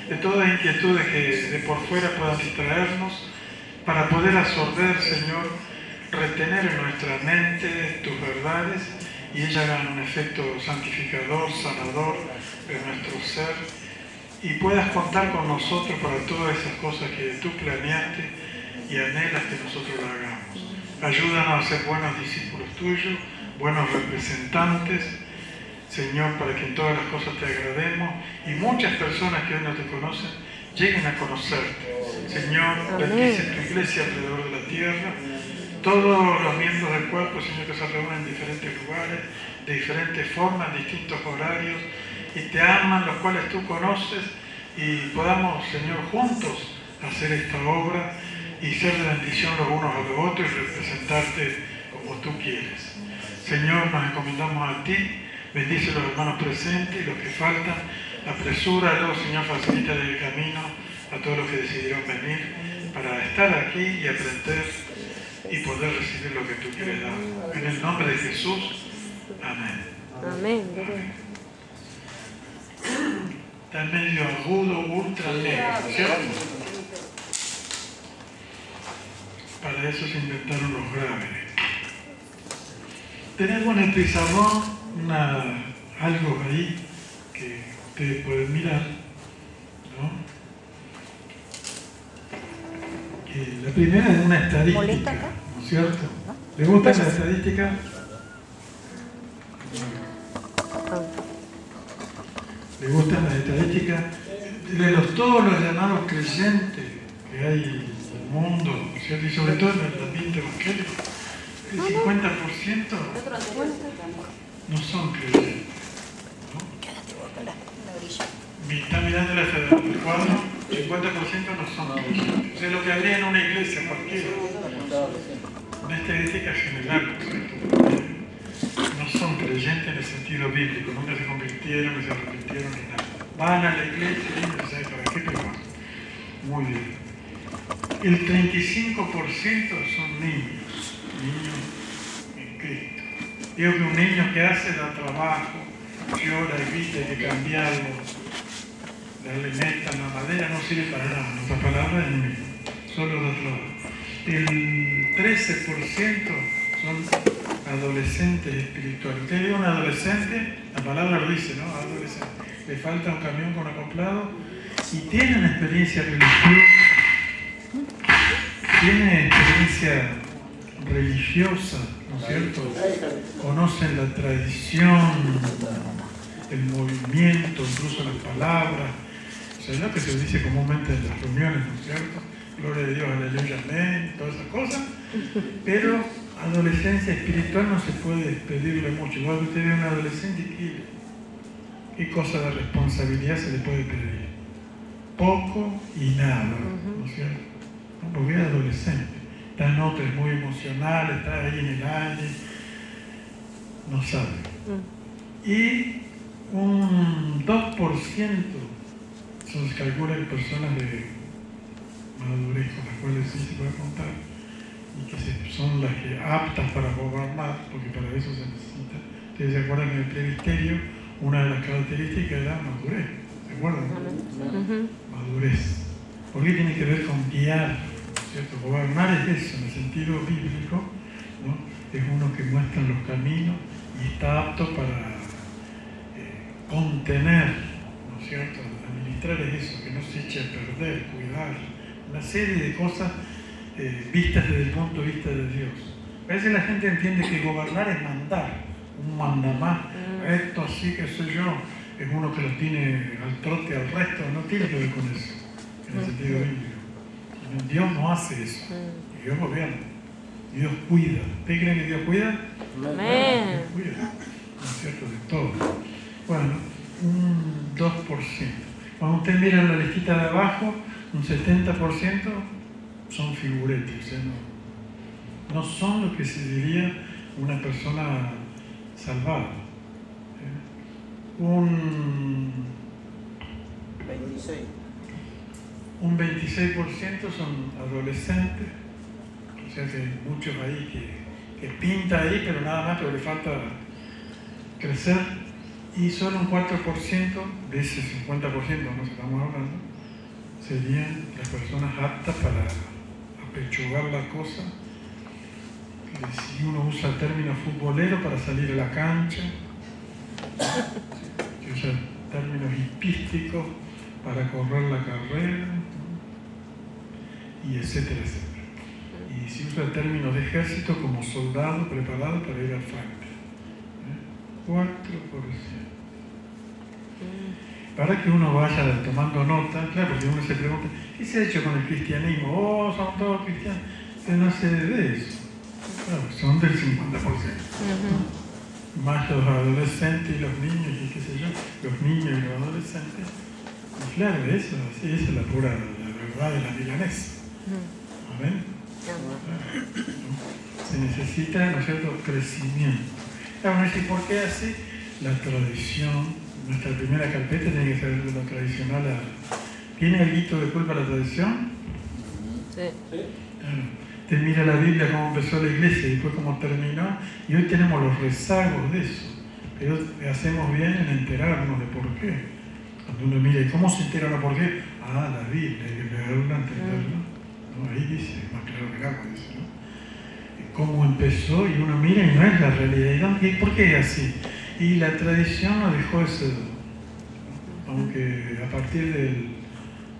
de todas inquietudes que de por fuera puedan distraernos, para poder absorber, Señor, retener en nuestra mente tus verdades y ellas hagan un efecto santificador, sanador de nuestro ser, y puedas contar con nosotros para todas esas cosas que tú planeaste y anhelas que nosotros lo hagamos. Ayúdanos a ser buenos discípulos tuyos, buenos representantes, Señor, para que en todas las cosas te agrademos y muchas personas que hoy no te conocen lleguen a conocerte. Señor, bendice tu iglesia alrededor de la tierra, todos los miembros del cuerpo, Señor, que se reúnen en diferentes lugares, de diferentes formas, distintos horarios, y te aman, los cuales tú conoces, y podamos, Señor, juntos hacer esta obra y ser de bendición los unos a los otros y representarte como tú quieres. Señor, nos encomendamos a ti, bendice a los hermanos presentes y los que faltan, apresúralos, Señor, facilita el camino a todos los que decidieron venir para estar aquí y aprender y poder recibir lo que tú quieres dar. En el nombre de Jesús, amén. Amén. Está medio agudo, ultra negro, ¿cierto? Para eso se inventaron los graves. Tenemos en el pizarrón algo ahí que ustedes pueden mirar, ¿no? La primera es una estadística, ¿no es cierto? ¿Le gusta la estadística? ¿Le gustan las estadísticas? De todos los llamados creyentes que hay en el mundo, ¿no es cierto? Y sobre todo en el ambiente evangélico, el 50% no son creyentes, ¿no? Está mirando el cuadro, 50% no son creyentes. O sea, lo que habría en una iglesia cualquiera. Una estadística general, ¿no es cierto? No son creyentes en el sentido bíblico, nunca se convirtieron, ni se arrepintieron, ni nada. Van a la iglesia y no saben para qué, pero van. Muy bien. El 35% son niños en Cristo. Digo que un niño que hace da trabajo, llora y viste, hay que cambiarlo, darle meta a la madera, no sirve para nada. Nuestra palabra es un niño, solo da trabajo. El 13% son adolescentes espirituales. Usted ve un adolescente, la palabra lo dice, ¿no? Adolescente. Le falta un camión con acoplado y tiene una experiencia religiosa, ¿no es cierto? Conocen la tradición, el movimiento, incluso las palabras. O sea, es lo que se dice comúnmente en las reuniones, ¿no es cierto? Gloria a Dios, aleluya, amén, todas esas cosas. Pero adolescencia espiritual no se puede pedirle mucho. Igual que usted ve a un adolescente, ¿qué cosa de responsabilidad se le puede pedir? Poco y nada, ¿no es cierto? Porque es adolescente. Está en otro, es muy emocional, está ahí en el aire, no sabe. Y un 2% se calcula en personas de madurez con las cuales sí se puede contar y que son las que aptas para gobernar, porque para eso se necesita. Ustedes se acuerdan que en el presbiterio una de las características era madurez, ¿se acuerdan? Madurez. Porque tiene que ver con guiar, ¿cierto? Gobernar es eso, en el sentido bíblico, ¿no? Es uno que muestra los caminos y está apto para contener, ¿no es cierto? Administrar es eso, que no se eche a perder, cuidar, una serie de cosas vistas desde el punto de vista de Dios. A veces la gente entiende que gobernar es mandar, un mandamás, esto así que soy yo, es uno que lo tiene al trote al resto, no tiene que ver con eso, en el sentido bíblico. Dios no hace eso, Dios gobierna, Dios cuida. ¿Usted cree que Dios cuida? Amén. Dios cuida, ¿no es cierto? De todo. Bueno, un 2%. Cuando usted mira la listita de abajo, un 70% son figuretes, o sea, no son lo que se diría una persona salvada. Un 26% son adolescentes, o sea que hay muchos ahí que pinta ahí, pero nada más, pero le falta crecer. Y solo un 4% de ese 50% que estamos hablando serían las personas aptas para apechugar la cosa. Si uno usa el término futbolero para salir a la cancha, si usa términos hipísticos para correr la carrera, y etcétera, etcétera. Y si usa el término de ejército como soldado preparado para ir al frente. 4%. Para que uno vaya tomando nota, claro, porque uno se pregunta, ¿qué se ha hecho con el cristianismo? Oh, son todos cristianos. Pero no se de eso. Claro, son del 50%. Más los adolescentes y los niños, y qué sé yo, los niños y los adolescentes. Y claro, eso, sí, esa es la pura la verdad de la milanesa. ¿Amén? Se necesita, ¿no es cierto?, crecimiento. Claro, uno dice, ¿por qué así? La tradición, nuestra primera carpeta tiene que ser lo tradicional. ¿Tiene algo de culpa la tradición? Sí. Claro. Te mira la Biblia cómo empezó la iglesia y después cómo terminó, y hoy tenemos los rezagos de eso. Pero hacemos bien en enterarnos de por qué. Cuando uno mira, ¿y cómo se entera uno por qué? Ah, la Biblia, hay que leerla, entenderla. ¿No? Ahí dice, más claro que el agua, dice, ¿no? Cómo empezó, y uno mira y no es la realidad. ¿Y por qué es así? Y la tradición nos dejó ese, ¿no? Aunque a partir de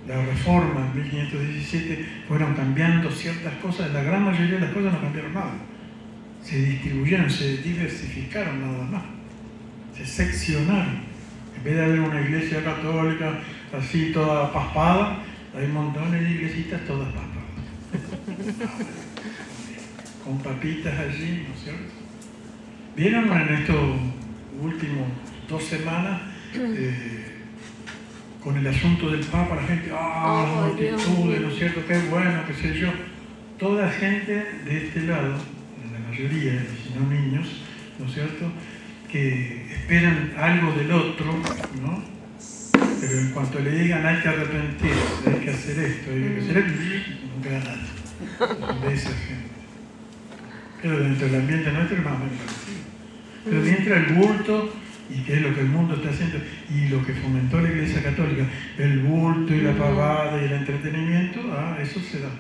la reforma en 1517 fueron cambiando ciertas cosas, la gran mayoría de las cosas no cambiaron nada. Se distribuyeron, se diversificaron nada más. Se seccionaron. En vez de haber una iglesia católica así toda paspada, hay montones de iglesitas todas paspadas. Con papitas allí, ¿no es cierto? ¿Vieron en estos últimos 2 semanas con el asunto del Papa, la gente, las multitudes, ¿no es cierto? Qué bueno, qué sé yo. Toda gente de este lado, la mayoría, si no niños, ¿no es cierto?, que esperan algo del otro, ¿no? Pero en cuanto le digan hay que arrepentirse, hay que hacer esto, hay que hacer esto, no queda nada de esa gente. Pero dentro del ambiente nuestro es más o menos parecido. Pero mientras el bulto, y que es lo que el mundo está haciendo, y lo que fomentó la Iglesia Católica, el bulto y la pavada y el entretenimiento, eso se da.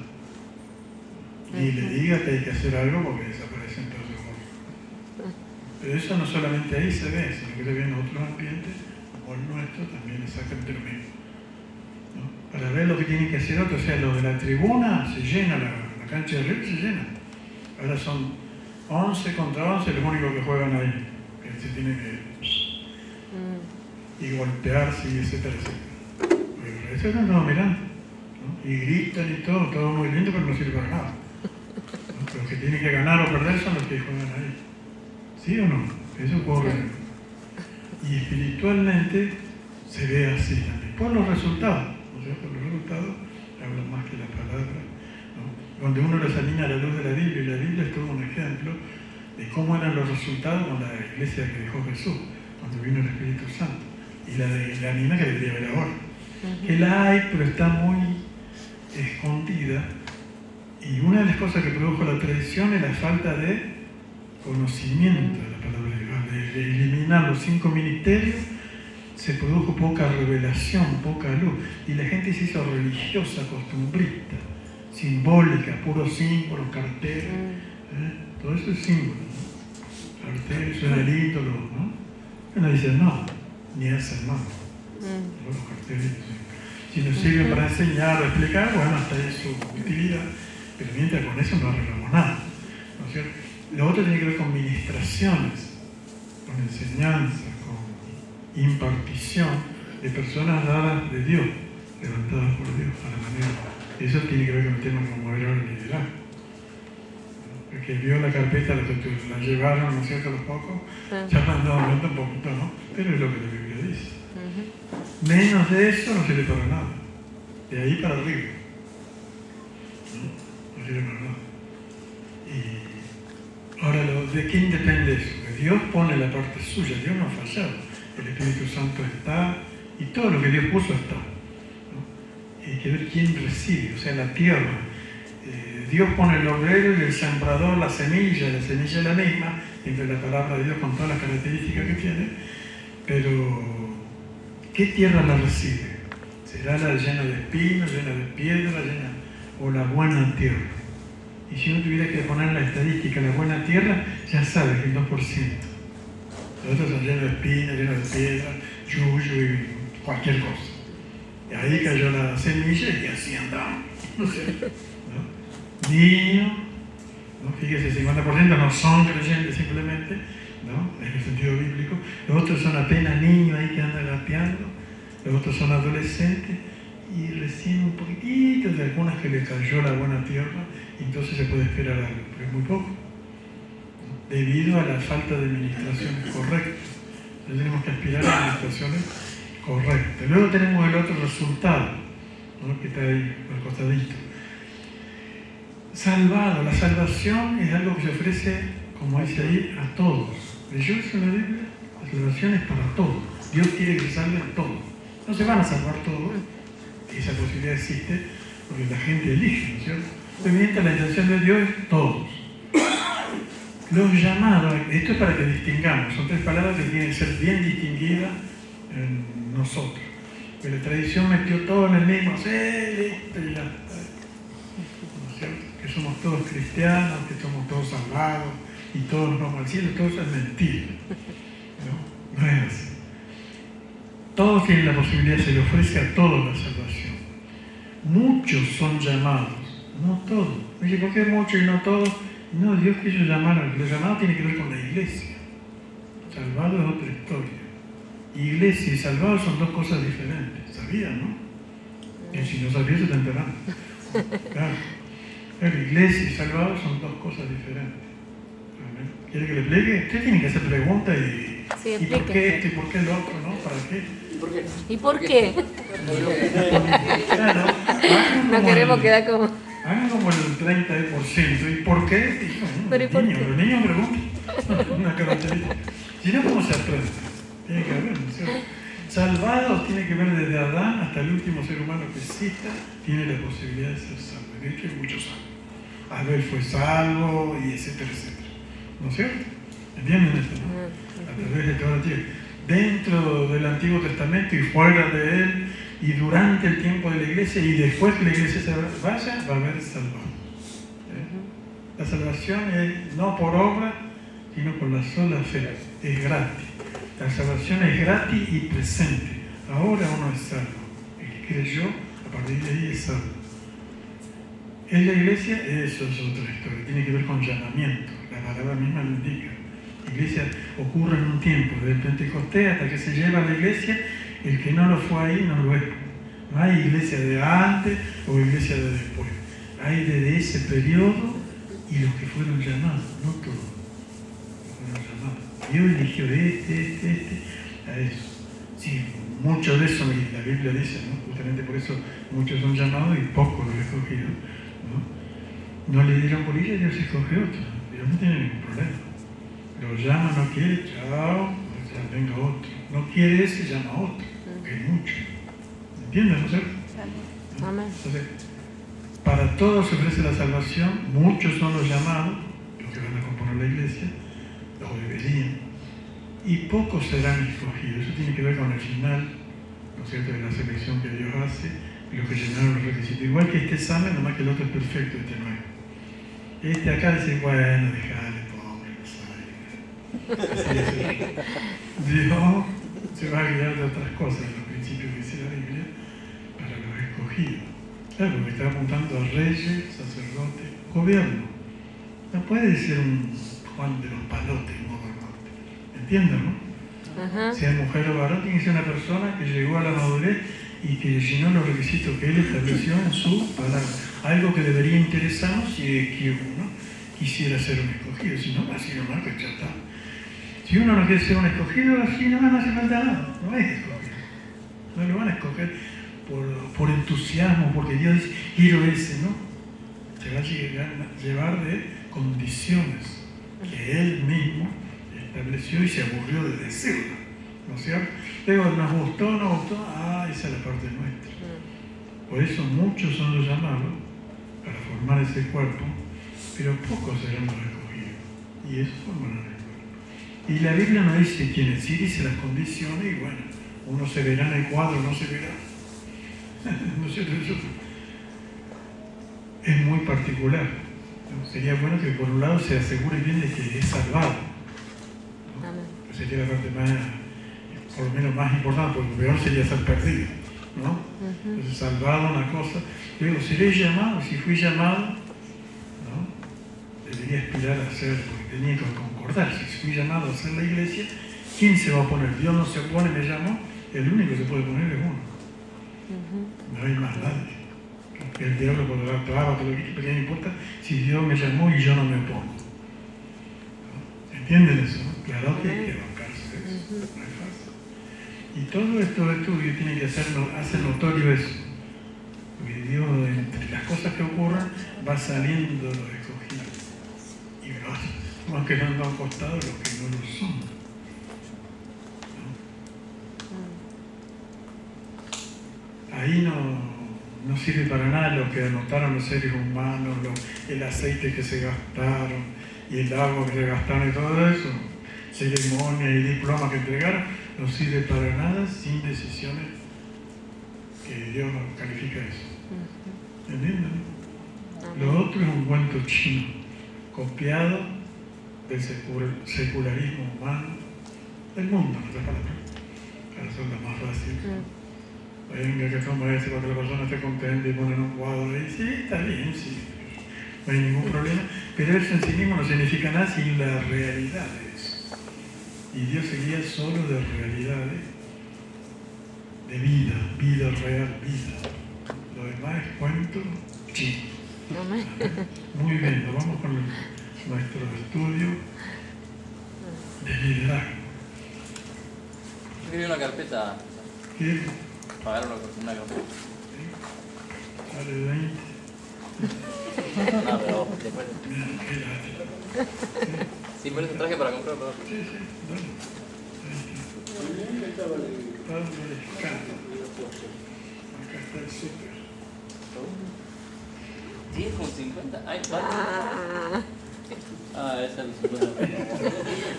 Y le diga que hay que hacer algo porque desaparecen todos los bultos. Pero eso no solamente ahí se ve, sino que se ve en otros ambientes, como el nuestro, también exactamente lo mismo, ¿no? Para ver lo que tienen que hacer otros, o sea, lo de la tribuna se llena, la cancha de River se llena. Ahora son 11 contra 11 los únicos que juegan ahí, que se tiene que y golpearse y etcétera, etcétera. Pero eso no lo mirando, ¿no? Y gritan y todo muy lindo, pero no sirve para nada, ¿no? Los que tienen que ganar o perder son los que juegan ahí. ¿Sí o no? Eso ocurre. Y espiritualmente se ve así también, por los resultados, ¿no es cierto? Los resultados hablan más que la palabra, ¿no? Donde uno los alinea a la luz de la Biblia, y la Biblia es todo un ejemplo de cómo eran los resultados con la iglesia que dejó Jesús, cuando vino el Espíritu Santo, y la anima que debería haber ahora. Que la hay, pero está muy escondida, y una de las cosas que produjo la tradición es la falta de conocimiento de la palabra de Dios, de eliminar los 5 ministerios. Se produjo poca revelación, poca luz, y la gente se hizo religiosa, costumbrista, simbólica, puros símbolos, carteles, todo eso es símbolo, ¿no? Carteles, eso es el ídolo, ¿no? Uno dice no, ni hacen nada. Los carteles, si nos sirven para enseñar o explicar, bueno, hasta es su utilidad, pero mientras con eso no arreglamos nada, ¿no es cierto? Lo otro tiene que ver con ministraciones, con enseñanza, con impartición de personas dadas de Dios, levantadas por Dios a la manera. Eso tiene que ver con el tema como mover el liderazgo. El que vio la carpeta, la llevaron, ¿no es cierto?, a los pocos, ya mandaron un poquito, ¿no? Pero es lo que la Biblia dice. Menos de eso no sirve para nada. De ahí para arriba. No sirve para nada. Y ahora, ¿de quién depende eso? Que Dios pone la parte suya, Dios no ha fallado. El Espíritu Santo está, y todo lo que Dios puso está, ¿no? Y hay que ver quién recibe, o sea, la tierra. Dios pone el obrero y el sembrador, la semilla es la misma, entre la palabra de Dios con todas las características que tiene, Pero, ¿qué tierra la recibe? ¿Será la llena de espinos, llena de piedra, o la buena tierra? Y si uno tuviera que poner en la estadística la buena tierra, ya sabe que el 2%. Los otros son llenos de espinos, llenos de piedra, yuyo y cualquier cosa. Y ahí cayó la semilla y así andamos. ¿No? Niños, ¿no? Fíjese, el 50% no son creyentes simplemente, ¿no? En el sentido bíblico. Los otros son apenas niños ahí que andan gateando. Los otros son adolescentes y recién un poquitito de algunas que le cayó la buena tierra y entonces se puede esperar algo, pero es muy poco, ¿no? Debido a la falta de administraciones correctas. Entonces tenemos que aspirar a administraciones correctas. Luego tenemos el otro resultado, ¿no? Que está ahí al costadito. Salvado. La salvación es algo que se ofrece, como dice ahí, a todos. ¿Leyó eso en la Biblia? La salvación es para todos. Dios quiere que salven todos. No se van a salvar todos. Esa posibilidad existe porque la gente elige, ¿no es cierto? Evidentemente la intención de Dios es todos. Los llamados, esto es para que distingamos, son tres palabras que tienen que ser bien distinguidas en nosotros. Pero la tradición metió todo en el mismo, listo y ya. ¿No es cierto? Que somos todos cristianos, que somos todos salvados y todos nos vamos al cielo, todo eso es mentira. ¿No? No es así. Todos tienen la posibilidad, se le ofrece a todos la salvación. Muchos son llamados, no todos. Oye, ¿por qué muchos y no todos? No, Dios quiso llamar. Lo llamado tiene que ver con la iglesia. Salvado es otra historia. Iglesia y salvado son dos cosas diferentes. ¿Sabía, no? Y si no sabía, se te enterando. Claro. Pero iglesia y salvado son dos cosas diferentes. ¿Quiere que le explique? Usted tiene que hacer preguntas y ¿por qué esto y por qué el otro, no? ¿Para qué? ¿Y por qué? Claro, No queremos quedar como... Hagan como el 30%. ¿Y por qué? ¿Pero y por qué? Los niños preguntan. Una característica. Si no, ¿cómo se aprende? Tiene que haber, ¿no es cierto? Salvados tiene que ver desde Adán hasta el último ser humano que exista, tiene la posibilidad de ser salvo. De hecho, hay muchos salvos. Abel fue salvo y etcétera, etcétera. ¿No es cierto? ¿Entienden esto? ¿No? A través de toda la tierra. Dentro del Antiguo Testamento y fuera de él, y durante el tiempo de la iglesia, y después que la iglesia se vaya, va a haber salvado. La salvación es no por obra, sino por la sola fe. Es gratis. La salvación es gratis y presente. Ahora uno es salvo. El que creyó, a partir de ahí es salvo. En la iglesia, eso es otra historia. Tiene que ver con llamamiento. La palabra misma lo indica. La iglesia ocurre en un tiempo, desde el Pentecostés hasta que se lleva a la iglesia. El que no lo fue ahí no lo es. No hay iglesia de antes o iglesia de después. Hay desde ese periodo y los que fueron llamados, no todos. Fueron llamados. Dios eligió a eso. Sí, muchos de eso la Biblia dice, ¿no? Justamente por eso muchos son llamados y pocos los escogieron. ¿No? No le dieron bolilla y Dios escogió otro. Dios no tiene ningún problema. Lo llama, no quiere, chao, ya venga otro. No quiere ese, llama a otro, que es mucho. ¿Entienden, no es cierto? Amén. Entonces, para todos se ofrece la salvación, muchos son los llamados, los que van a componer la iglesia, los deberían, y pocos serán escogidos. Eso tiene que ver con el final, ¿no es cierto?, de la selección que Dios hace, y los que llenaron los requisitos. Igual que este examen, nomás que el otro es perfecto, este no es. Este acá dice, bueno, dejale, pobre, no sabe. Dios se va a guiar de otras cosas, los principios que dice la Biblia, para los escogidos. Claro, porque está apuntando a reyes, sacerdotes, gobierno. No puede ser un Juan de los Palotes, un gobernante. ¿Entienden, no? Sea mujer o varón, tiene que ser una persona que llegó a la madurez y que llenó los requisitos que él estableció en su palabra. Algo que debería interesarnos si es que uno quisiera ser un escogido. Si no, así nomás, pues ya está. Si uno no quiere ser un escogido, así nomás no hace falta nada. No es escogido. No lo van a escoger por entusiasmo, porque Dios dice, quiero ese, ¿no? Se va a llevar de condiciones que Él mismo estableció y se aburrió de decirlo, ¿no es cierto? Luego, ¿nos gustó, no gustó? Ah, esa es la parte nuestra. Por eso muchos son los llamados para formar ese cuerpo, pero pocos serán los escogidos. Y eso forman el cuerpo. Y la Biblia no dice quiénes, sí dice las condiciones, y bueno, uno se verá en el cuadro, no se verá. ¿No es cierto? Eso es muy particular. Sería bueno que por un lado se asegure bien de que es salvado, ¿no? Amén. Sería la parte más, por lo menos más importante, porque lo peor sería ser perdido, ¿no? Entonces, salvado una cosa. Yo digo, seré llamado, si fui llamado, ¿no? Debería aspirar a ser, porque tenía que concordar. Si fui llamado a ser la iglesia, ¿quién se va a oponer? Dios no se opone, me llamó, el único que se puede poner es uno. No hay más nadie. El diablo podrá actuar, todo lo que quiera, no importa si Dios me llamó y yo no me opongo. ¿No? ¿Entienden eso? ¿No? Claro que hay que bancarse de eso, no es fácil. Y todo estos estudios tienen que hacer notorio eso. Porque Dios, entre las cosas que ocurran, va saliendo los escogidos. Y los que no han dado costado, los que no lo son. Ahí no sirve para nada lo que anotaron los seres humanos, el aceite que se gastaron y el agua que se gastaron y todo eso, ceremonias y diplomas que entregaron, no sirve para nada sin decisiones que Dios califica eso. ¿Entienden? Lo otro es un cuento chino, copiado del secularismo humano, del mundo, en otras palabras, para hacerlo más fácil. Venga, que toma ese para que la persona esté contenta y ponen un cuadro ahí. Sí, está bien, sí. No hay ningún problema. Pero eso en sí mismo no significa nada sin la realidad de eso. Y Dios se guía solo de realidades, de vida, vida real, vida. Lo demás es cuento chino. Muy bien, nos vamos con nuestro estudio de liderazgo. Escribí una carpeta. ¿Qué? Pagar una carpeta. Sale de 20. No, pero después. Qué lástima. Sí, por eso traje para comprar, perdón. Sí, dale. Pablo Lescano. Acá está el súper. 10,50. Ay, vale. Ah, esa es el 50.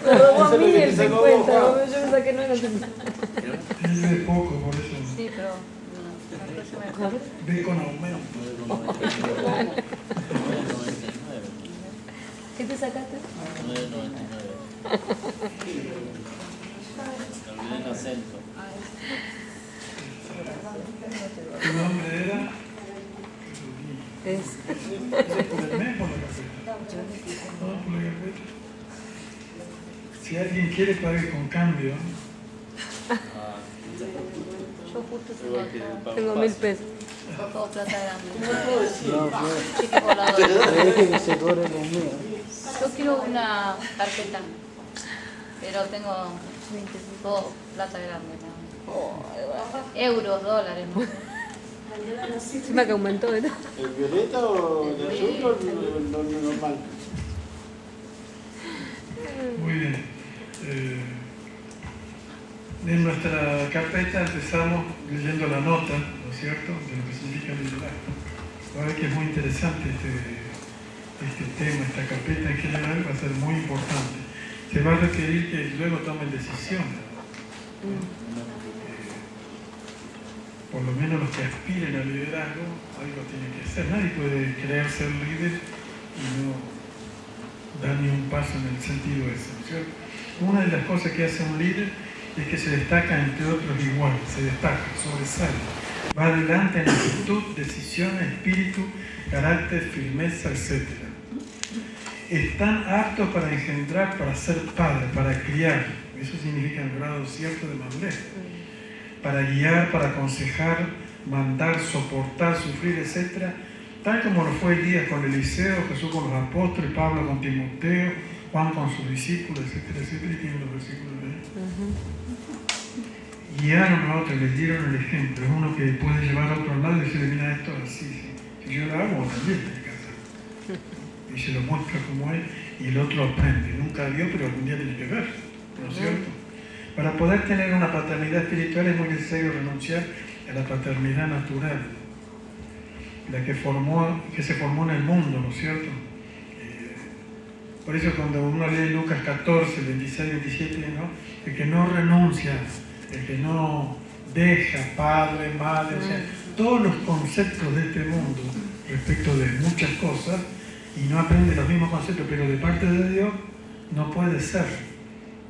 Me robó a mí el 50, yo pensaba que no era 50. Él ve poco, por eso. Sí, pero Ve con aumento. 9,99. ¿qué te sacaste? 9,99. Me olvidé el acento. ¿Tu nombre era? Es. ¿Es por el mes o por la carpeta? No, por la carpeta. Si alguien quiere, pague con cambio. Ah, Yo justo igual que para tengo un 1000 pase. pesos. Todo plata grande. No, Chique volador. deje que se cobre los míos. Yo quiero una carpeta, pero tengo todo plata grande. ¿No? Euros, dólares, ¿no? Encima que aumentó, ¿verdad? ¿El violeta o el azul o el normal? Muy bien. En nuestra carpeta empezamos leyendo la nota, ¿no es cierto?, de lo que significa el liderazgo. La verdad que es muy interesante este tema, esta carpeta en general va a ser muy importante. Se va a requerir que luego tomen decisiones. Por lo menos los que aspiren al liderazgo, algo tienen que hacer. Nadie puede creer ser líder y no dar ni un paso en el sentido ese, ¿no es cierto? Una de las cosas que hace un líder es que se destaca entre otros iguales, se destaca, sobresale. Va adelante en actitud, decisión, espíritu, carácter, firmeza, etc. Están aptos para engendrar, para ser padres, para criar. Eso significa un grado cierto de madurez. Para guiar, para aconsejar, mandar, soportar, sufrir, etc. Tal como lo fue Elías con Eliseo, Jesús con los apóstoles, Pablo con Timoteo, Juan con sus discípulos, etcétera, etcétera, y tienen los versículos de ahí. Guiaron a otros, les dieron el ejemplo. Es uno que puede llevar a otro lado y decirle, mira, esto es así, sí. Si yo lo hago, también tiene que hacer. Y se lo muestra como él, y el otro aprende. Nunca vio, pero algún día tiene que ver, ¿no es cierto? Para poder tener una paternidad espiritual es muy necesario renunciar a la paternidad natural, la que se formó en el mundo, ¿no es cierto? Por eso cuando uno lee Lucas 14, 26, 27, ¿no? El que no renuncia, el que no deja padre, madre, o sea, todos los conceptos de este mundo respecto de muchas cosas, y no aprende los mismos conceptos, pero de parte de Dios, no puede ser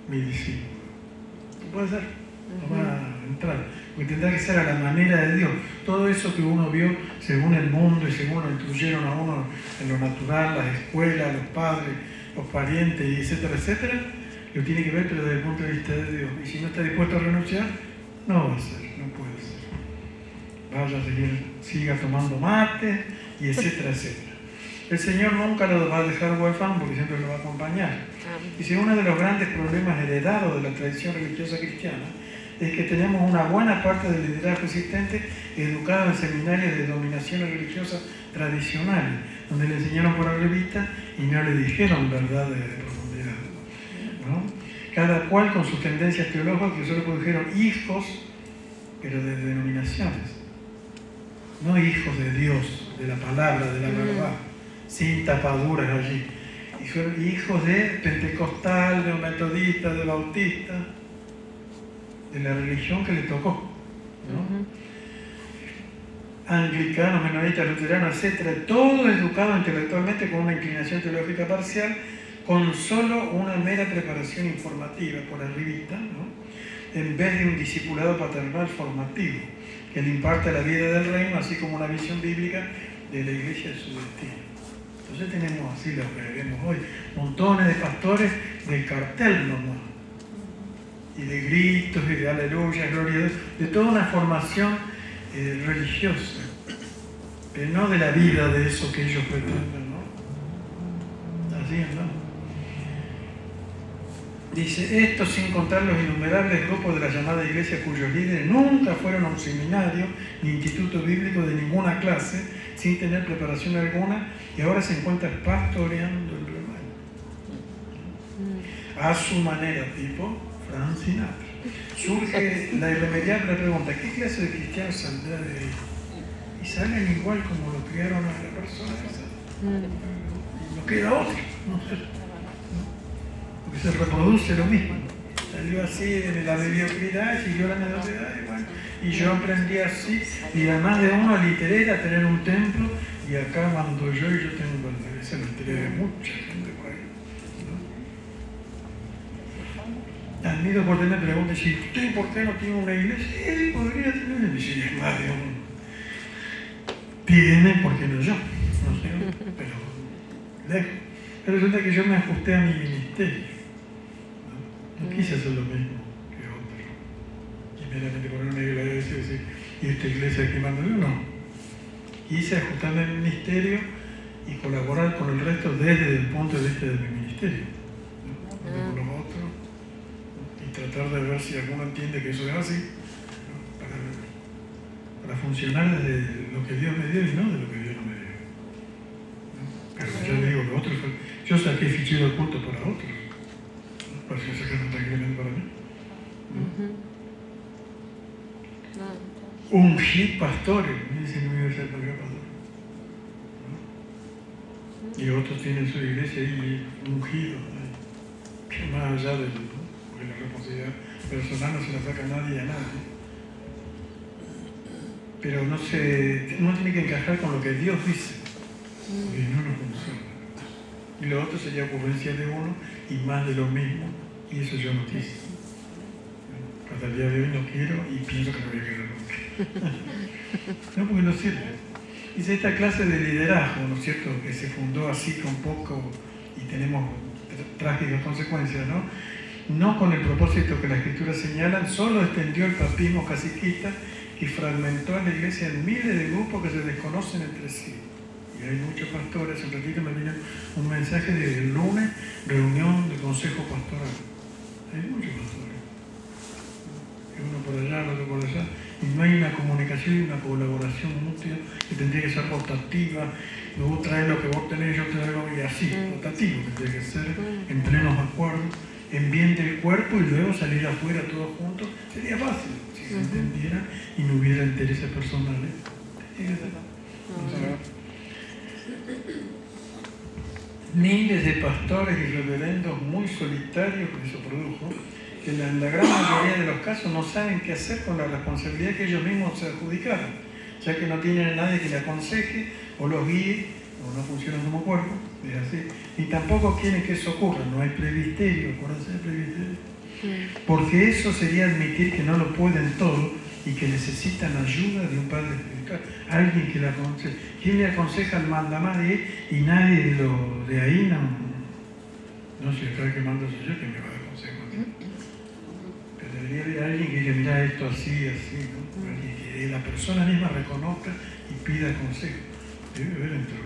mi discípulo. No puede ser, no va a entrar, porque tendrá que ser a la manera de Dios. Todo eso que uno vio según el mundo y según lo instruyeron a uno en lo natural, las escuelas, los padres, los parientes, y etcétera, etcétera, lo tiene que ver, pero desde el punto de vista de Dios. Y si no está dispuesto a renunciar, no va a ser, no puede ser. Vaya a seguir, siga tomando mate, y etcétera, etcétera. El Señor nunca lo va a dejar huérfano porque siempre lo va a acompañar. Y si uno de los grandes problemas heredados de la tradición religiosa cristiana es que tenemos una buena parte del liderazgo existente educado en seminarios de dominaciones religiosas tradicionales, donde le enseñaron por la revista y no le dijeron verdades de profundidad, ¿no? Cada cual con sus tendencias teológicas que solo produjeron hijos, pero de denominaciones, no hijos de Dios, de la palabra, de la verdad, sin tapaduras allí. Y fueron hijos de pentecostal, de metodista, de bautista, de la religión que le tocó, ¿no? Anglicanos, menonitas, luteranos, etc. Todo educado intelectualmente con una inclinación teológica parcial, con solo una mera preparación informativa por arribita, ¿no? En vez de un discipulado paternal formativo que le imparte la vida del reino, así como una visión bíblica de la iglesia y su destino. Entonces tenemos así lo que vemos hoy, montones de pastores del cartel nomás, y de gritos y de aleluya, gloria a Dios, de toda una formación religiosa, pero no de la vida de eso que ellos pretenden, ¿no? Así es, ¿no? Dice, esto sin contar los innumerables grupos de la llamada iglesia cuyos líderes nunca fueron a un seminario ni instituto bíblico de ninguna clase, sin tener preparación alguna, y ahora se encuentran pastoreando el rebaño. A su manera, tipo Frank Sinatra. Surge la irremediable pregunta, ¿qué clase de cristianos saldrá de ahí? Y salen igual como lo criaron a la persona esa. Y no queda otro, no sé. Porque se reproduce lo mismo. Salió así de la mediocridad, siguió la mediocridad, y yo aprendí así, y además de uno literé a tener un templo, y acá mando yo y yo tengo esa literé de mucha gente por ahí, ¿no? Admiro por tener preguntas, si usted por qué no tiene una iglesia, él podría tener, y si es más de uno. Tiene, porque no yo, no sé, pero lejos. Pero resulta que yo me ajusté a mi ministerio. No quise hacer lo mismo que otros. Y meramente poner una iglesia y decir, ¿y esta iglesia que mando yo? No. Quise ajustarme a mi ministerio y colaborar con el resto desde el punto de vista de mi ministerio, ¿no? Con los otros, y tratar de ver si alguno entiende que eso es así, ¿no? Para funcionar desde lo que Dios me dio y no de lo que Dios no me dio, ¿no? Pero yo le digo que otros, yo saqué fichero de culto para otros, ¿no? Para que sacaran tranquilamente para mí, ¿no? Ungí pastores, me dicen que me iba a ser para acá pastor, ¿no? Y otros tienen su iglesia ahí ungidos, ¿no? Que más allá de, ¿no? Porque la responsabilidad personal no se la saca a nadie y a nadie. Pero uno tiene que encajar con lo que Dios dice, porque no nos funciona. Y lo otro sería ocurrencia de uno y más de lo mismo, y eso yo no quise. Hasta el día de hoy no quiero y pienso que no voy a querer nunca. No, porque no sirve. Dice esta clase de liderazgo, ¿no es cierto?, que se fundó así con poco y tenemos trágicas consecuencias, ¿no? No con el propósito que la Escritura señala, solo extendió el papismo caciquista y fragmentó a la iglesia en miles de grupos que se desconocen entre sí. Y hay muchos pastores, un ratito me vino un mensaje del lunes, reunión de consejo pastoral. Hay muchos pastores. Uno por allá, otro por allá, y no hay una comunicación y una colaboración mutua que tendría que ser rotativa. Luego traer lo que vos tenés, yo traigo, y así, rotativo, tendría que ser en plenos acuerdos, en bien del cuerpo, y luego salir afuera todos juntos. Sería fácil si se entendiera y no hubiera intereses personales. miles de pastores y reverendos muy solitarios que eso produjo, que en la gran mayoría de los casos no saben qué hacer con la responsabilidad que ellos mismos se adjudicaron, ya que no tienen a nadie que les aconseje o los guíe, o no funcionan como cuerpo, es así, ni tampoco quieren que eso ocurra, no hay presbiterio, por hacer presbiterio, porque eso sería admitir que no lo pueden todo y que necesitan ayuda de un padre espiritual, alguien que le aconseje. ¿Quién le aconseja al mandamás y nadie de ahí no se está quemando soy yo que me va a dar consejo? Pero debería haber alguien que diga, mira esto así, así, ¿no? Alguien que la persona misma reconozca y pida consejo. Debe haber entre los.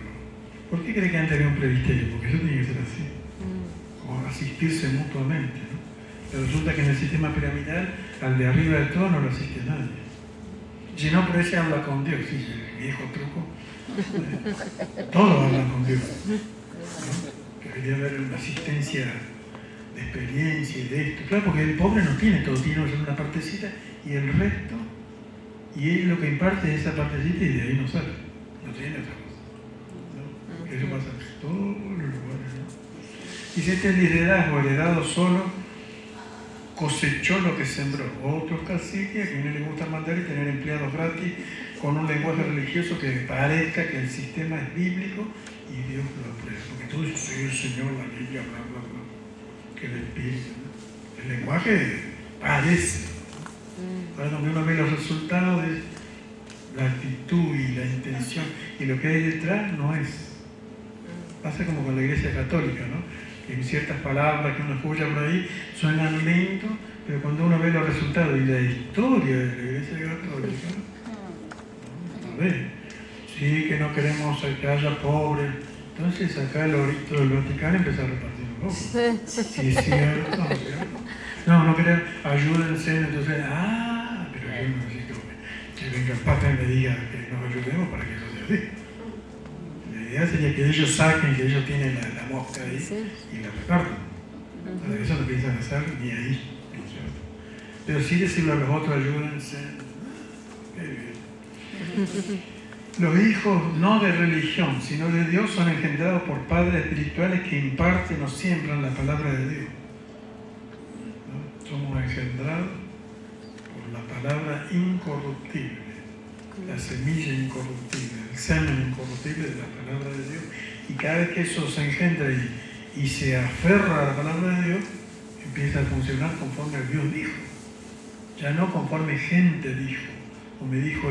¿Por qué cree que antes había un presbiterio? Porque eso tiene que ser así. O asistirse mutuamente, ¿no? Pero resulta que en el sistema piramidal, al de arriba de todo no lo asiste nadie. Si no, pero ese habla con Dios, sí, el viejo truco. Todos hablan con Dios, ¿no? Que debería haber una asistencia de experiencia y de esto. Claro, porque el pobre no tiene todo, tiene una partecita y el resto, y él lo que imparte es esa partecita y de ahí no sale, no tiene otra cosa, ¿no? Porque eso pasa en todos los lugares, ¿no? Dice, este liderazgo heredado solo cosechó lo que sembró. Otros caciques a quienes les gusta mandar y tener empleados gratis con un lenguaje religioso que parezca que el sistema es bíblico y Dios lo aprueba. Porque tú dices, sí, el Señor, la Biblia, bla, bla, bla. Que el Espíritu, ¿no? El lenguaje parece. Ahora donde uno ve los resultados de la actitud y la intención y lo que hay detrás no es. Pasa como con la Iglesia Católica, ¿no? En ciertas palabras que uno escucha por ahí suenan lentos, pero cuando uno ve los resultados y la historia de la Iglesia Católica, a ver, sí que no queremos que haya pobres, entonces acá el orito del Vaticano empieza a repartir un poco. Sí, es cierto, ¿no es cierto? No queremos, ayúdense, entonces, pero yo no necesito que venga el Papa y me diga que nos ayudemos para que eso sea así. La idea sería que ellos saquen, que ellos tienen la mosca ahí y la repartan. Para eso no piensan hacer ni ahí, ¿no es cierto? Pero sí decirle a los otros, ayúdense. Qué bien. Los hijos no de religión, sino de Dios son engendrados por padres espirituales que imparten o siembran la palabra de Dios. ¿No? Somos engendrados por la palabra incorruptible. La semilla incorruptible, el semen incorruptible de la palabra de Dios. Y cada vez que eso se engendra y se aferra a la palabra de Dios, empieza a funcionar conforme Dios dijo. Ya no conforme gente dijo, o me dijo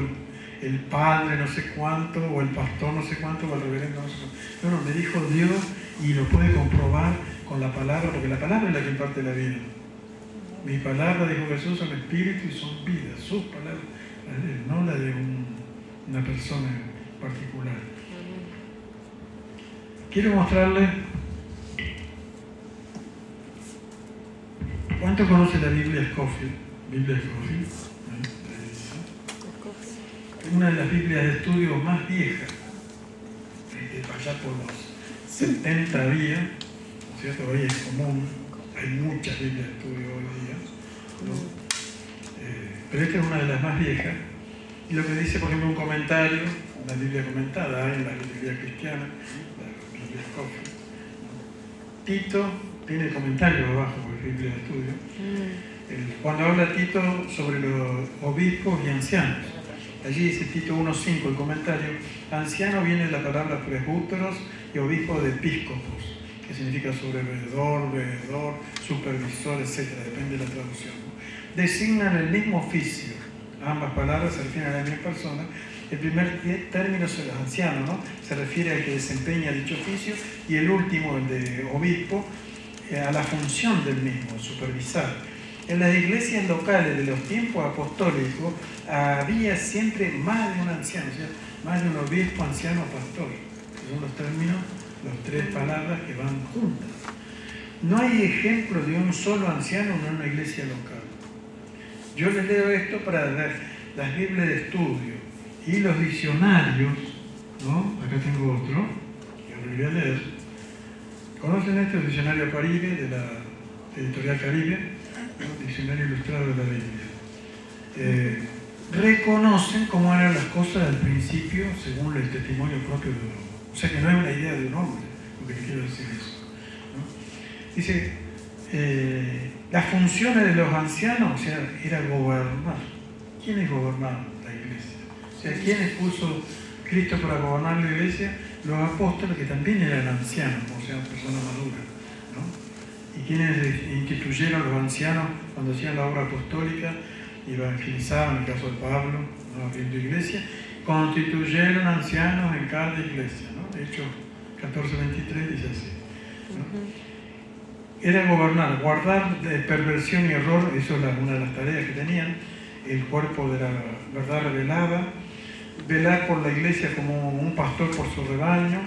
el padre no sé cuánto, o el pastor no sé cuánto, o el reverendo no sé cuánto. No, me dijo Dios y lo puede comprobar con la palabra, porque la palabra es la que imparte la vida. Mi palabra, dijo Jesús, son espíritu y son vida, sus palabras, no la de una persona en particular. Quiero mostrarle cuánto conoce la Biblia Scofield. Biblia Scofield, una de las Biblias de estudio más viejas, allá por los 70 había, ¿no es cierto? Hoy es común, hay muchas Biblias de estudio hoy día, ¿no? Pero esta es una de las más viejas. Y lo que dice, por ejemplo, un comentario, una Biblia comentada, hay en la Biblia cristiana, la Biblia Scofield. Tito tiene comentarios abajo, por Biblia de estudio. Cuando habla Tito sobre los obispos y ancianos, allí dice Tito 1.5, el comentario, anciano viene de la palabra presbúteros y obispo de episcopos, que significa sobreveedor, veedor, supervisor, etc., depende de la traducción. Designan el mismo oficio. Ambas palabras se refieren a la misma persona. El primer término es el anciano, ¿no? Se refiere al que desempeña dicho oficio, y el último, el de obispo, a la función del mismo, supervisar. En las iglesias locales de los tiempos apostólicos había siempre más de un anciano, o sea, más de un obispo, anciano, pastor. Son los términos, las tres palabras que van juntas. No hay ejemplo de un solo anciano en una iglesia local. Yo les leo esto para ver las Biblias de estudio y los diccionarios, ¿no? Acá tengo otro, que ahora voy a leer. ¿Conocen este diccionario Caribe de la editorial Caribe? ¿No? Diccionario ilustrado de la Biblia. Reconocen cómo eran las cosas al principio según el testimonio propio de uno. O sea que no es una idea de un hombre, lo que quiero decir eso, ¿no? Dice, las funciones de los ancianos, o sea, era gobernar. ¿Quiénes gobernaban la iglesia? O sea, ¿quiénes puso Cristo para gobernar la iglesia? Los apóstoles, que también eran ancianos, o sea, personas maduras, ¿no? ¿Y quiénes instituyeron los ancianos cuando hacían la obra apostólica? Evangelizaban, en el caso de Pablo, ¿no? Abriendo iglesia, constituyeron ancianos en cada iglesia, ¿no? De hecho, 14:23 dice así, ¿no? Era gobernar, guardar de perversión y error, eso era una de las tareas que tenían, el cuerpo de la verdad revelada, velar por la iglesia como un pastor por su rebaño.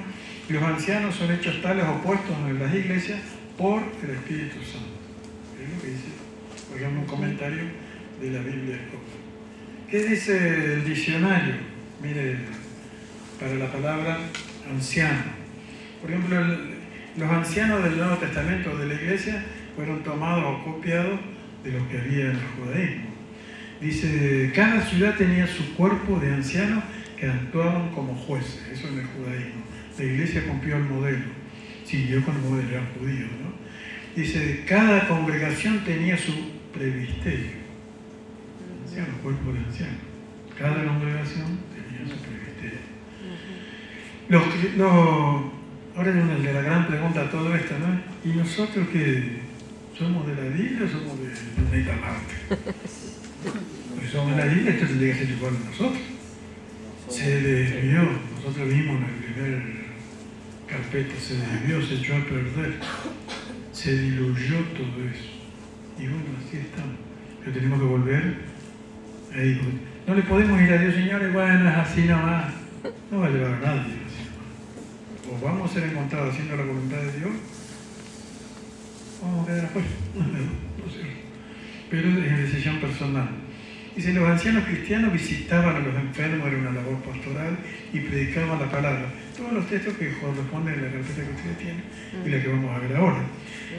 Los ancianos son hechos tales opuestos en las iglesias por el Espíritu Santo. Es lo que dice, por ejemplo, un comentario de la Biblia Escola. ¿Qué dice el diccionario? Mire, para la palabra anciano. Por ejemplo, los ancianos del Nuevo Testamento de la iglesia fueron tomados o copiados de lo que había en el judaísmo. Dice, cada ciudad tenía su cuerpo de ancianos que actuaban como jueces, eso en el judaísmo. La iglesia copió el modelo, siguió con el modelo, eran judíos, ¿no? Dice, cada congregación tenía su presbiterio, ancianos, cuerpo de ancianos. Cada congregación tenía su presbiterio. Ahora es la gran pregunta a todo esto, ¿no? ¿Y nosotros qué? ¿Somos de la Biblia o somos de planeta Marte? Porque somos de la Biblia, esto tendría que ser igual a nosotros. Se desvió, nosotros vimos en el primer carpeta, se desvió, se echó a perder, se diluyó todo eso. Y bueno, así estamos. Pero tenemos que volver ahí. No le podemos ir a Dios, señores, bueno, es así nomás. No va a llevar a nadie. O vamos a ser encontrados haciendo la voluntad de Dios, o vamos a quedar afuera. No sé. Pero es decisión personal. Dice, los ancianos cristianos visitaban a los enfermos, era una labor pastoral, y predicaban la palabra. Todos los textos que corresponden a la carpeta que ustedes tienen y la que vamos a ver ahora.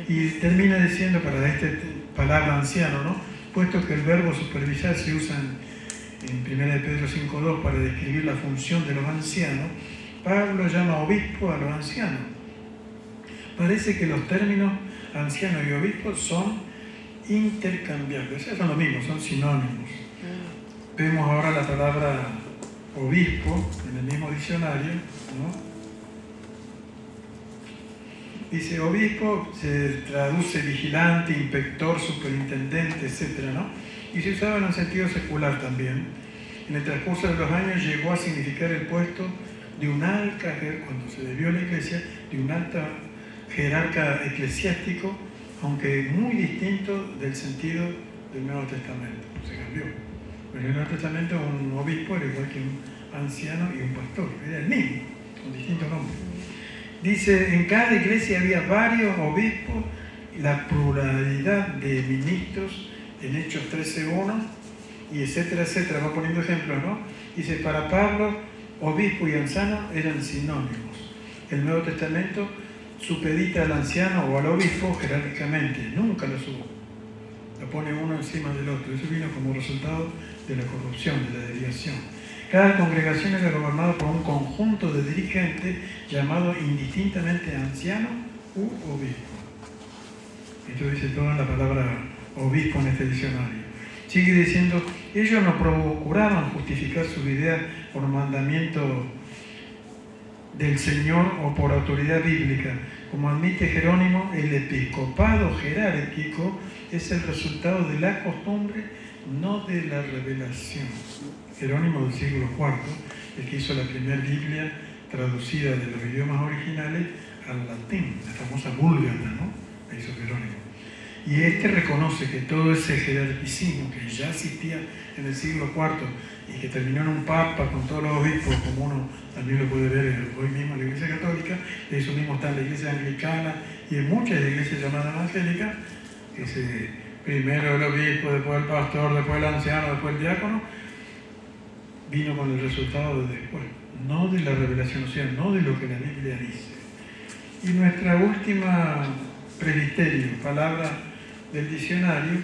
Y termina diciendo para esta palabra anciano, ¿no? Puesto que el verbo supervisar se usa en 1 Pedro 5:2 para describir la función de los ancianos, Pablo llama obispo a los ancianos. Parece que los términos anciano y obispo son intercambiables, o sea, son lo mismo, son sinónimos. Vemos ahora la palabra obispo en el mismo diccionario, ¿no? Dice obispo, se traduce vigilante, inspector, superintendente, etc., ¿no? Y se usaba en un sentido secular también. En el transcurso de los años llegó a significar el puesto de un alta, cuando se debió a la iglesia, de un alta jerarca eclesiástico, aunque muy distinto del sentido del Nuevo Testamento. Se cambió. Pero en el Nuevo Testamento un obispo era igual que un anciano y un pastor. Era el mismo, con distintos nombres. Dice, en cada iglesia había varios obispos, la pluralidad de ministros en Hechos 13:1, y etcétera, etcétera. Va poniendo ejemplos, ¿no? Dice, para Pablo, obispo y anciano eran sinónimos. El Nuevo Testamento supedita al anciano o al obispo jerárquicamente, nunca lo sube. Lo pone uno encima del otro. Eso vino como resultado de la corrupción, de la desviación. Cada congregación era gobernada por un conjunto de dirigentes llamado indistintamente anciano u obispo. Esto dice toda la palabra obispo en este diccionario. Sigue diciendo, ellos no procuraban justificar sus ideas por mandamiento del Señor o por autoridad bíblica. Como admite Jerónimo, el episcopado jerárquico es el resultado de la costumbre, no de la revelación. Jerónimo del siglo IV, el que hizo la primera Biblia traducida de los idiomas originales al latín, la famosa Vulgata, ¿no? La hizo Jerónimo. Y este reconoce que todo ese jerarquicismo que ya existía en el siglo IV y que terminó en un papa con todos los obispos, como uno también lo puede ver hoy mismo en la Iglesia Católica, eso mismo está en la Iglesia Anglicana y en muchas iglesias llamadas evangélicas, que primero el obispo, después el pastor, después el anciano, después el diácono, vino con el resultado de después, no de la revelación, o sea, no de lo que la Biblia dice. Y nuestra última presbiterio, palabra del diccionario,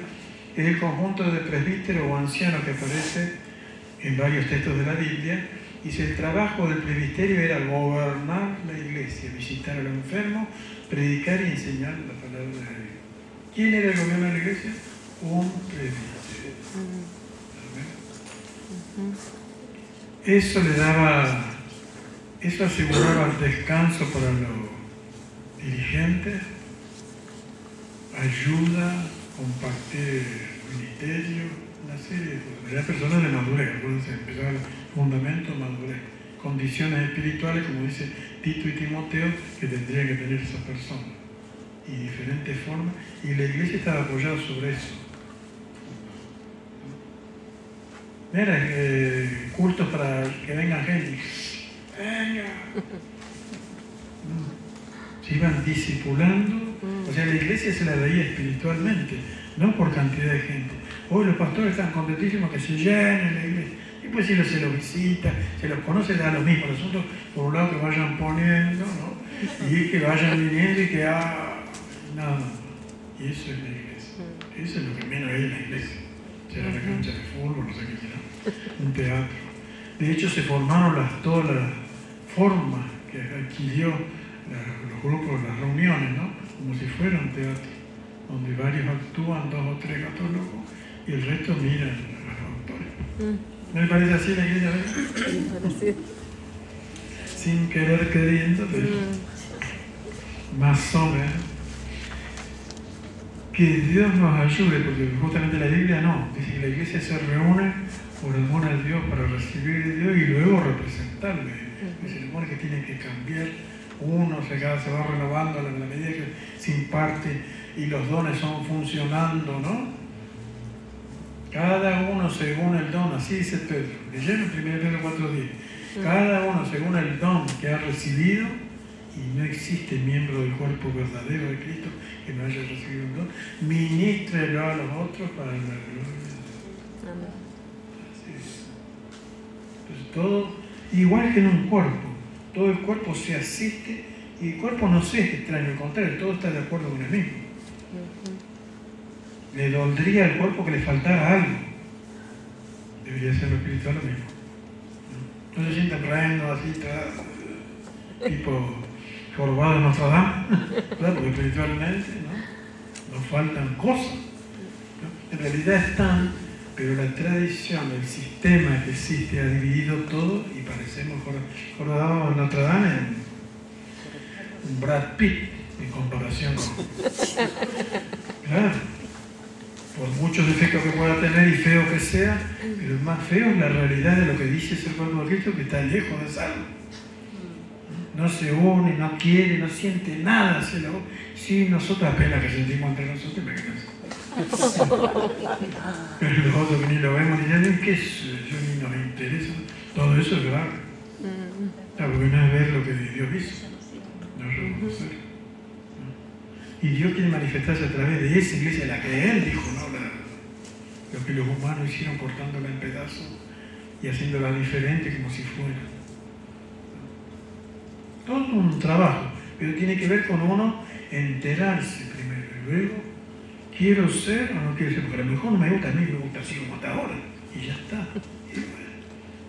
es el conjunto de presbítero o anciano que aparece en varios textos de la Biblia Dice, el trabajo del presbiterio era gobernar la iglesia, visitar a los enfermos, predicar y enseñar la palabra de Dios. ¿Quién era el gobierno de la iglesia? Un presbiterio. Eso le daba, eso aseguraba el descanso para los dirigentes, ayuda, compartir ministerio, una serie de cosas. Eran personas de madurez, acuérdense, empezaba el fundamento, madurez, condiciones espirituales, como dice Tito y Timoteo, que tendrían que tener esas personas, y diferentes formas, y la iglesia estaba apoyada sobre eso. Mira, cultos para que vengan gente. Venga. Se iban discipulando, o sea, la iglesia se la veía espiritualmente, no por cantidad de gente. Hoy los pastores están contentísimos que se llenen la iglesia. Y pues si se los visita, se los conoce, da lo mismo. Los otros, por un lado, que vayan poniendo, ¿no? Y que vayan viniendo y que nada. Y eso es la iglesia. Eso es lo que menos hay en la iglesia. Será la cancha de fútbol, no sé qué será. Un teatro. De hecho, se formaron todas las formas que adquirió los grupos, las reuniones, ¿no? Como si fuera un teatro, donde varios actúan, 2 o 3 católogos, y el resto miran a los autores. ¿No le parece así la iglesia? Sin querer queriendo, pero más o menos. Que Dios nos ayude, porque justamente la Biblia no. Dice que la iglesia se reúne por amor a Dios para recibir de Dios y luego representarle. Se supone que tiene que cambiar. Uno se va renovando a la medida que se imparte y los dones son funcionando, ¿no? Cada uno según el don, así dice Pedro. Leyeron 1 Pedro 4:10. Cada uno según el don que ha recibido, y no existe miembro del cuerpo verdadero de Cristo que no haya recibido un don, ministrelo a los otros para la gloria de Dios. Así es. Entonces todo, igual que en un cuerpo, todo el cuerpo se asiste y el cuerpo no se es extraño, al contrario, todo está de acuerdo con el mismo. Le dolería al cuerpo que le faltara algo. Debería ser lo espiritual lo mismo. No se sienten reino así, tipo jorobado de Notre Dame, ¿verdad? Porque espiritualmente nos faltan cosas. ¿No? En realidad están, pero la tradición, el sistema que existe ha dividido todo y parecemos jorobados de Notre Dame en un Brad Pitt en comparación con... Claro. Por muchos defectos que pueda tener y feo que sea, pero el más feo es la realidad de lo que dice ser cuerpo de Cristo, que está lejos de salvo. No se une, no quiere, no siente nada. Sí, nosotros apenas que sentimos entre nosotros, pero los otros que ni lo vemos ni nada, ¿qué es eso? Ni nos interesa. Todo eso es grave. Porque no es ver lo que Dios hizo, no es reconocer. Y Dios quiere manifestarse a través de esa iglesia, la que Él dijo, ¿no? Lo que los humanos hicieron cortándola en pedazos y haciéndola diferente como si fuera. Todo es un trabajo, pero tiene que ver con uno enterarse primero y luego, ¿quiero ser o no quiero ser? Porque a lo mejor no me gusta, a mí me gusta así como hasta ahora, y ya está. Y bueno,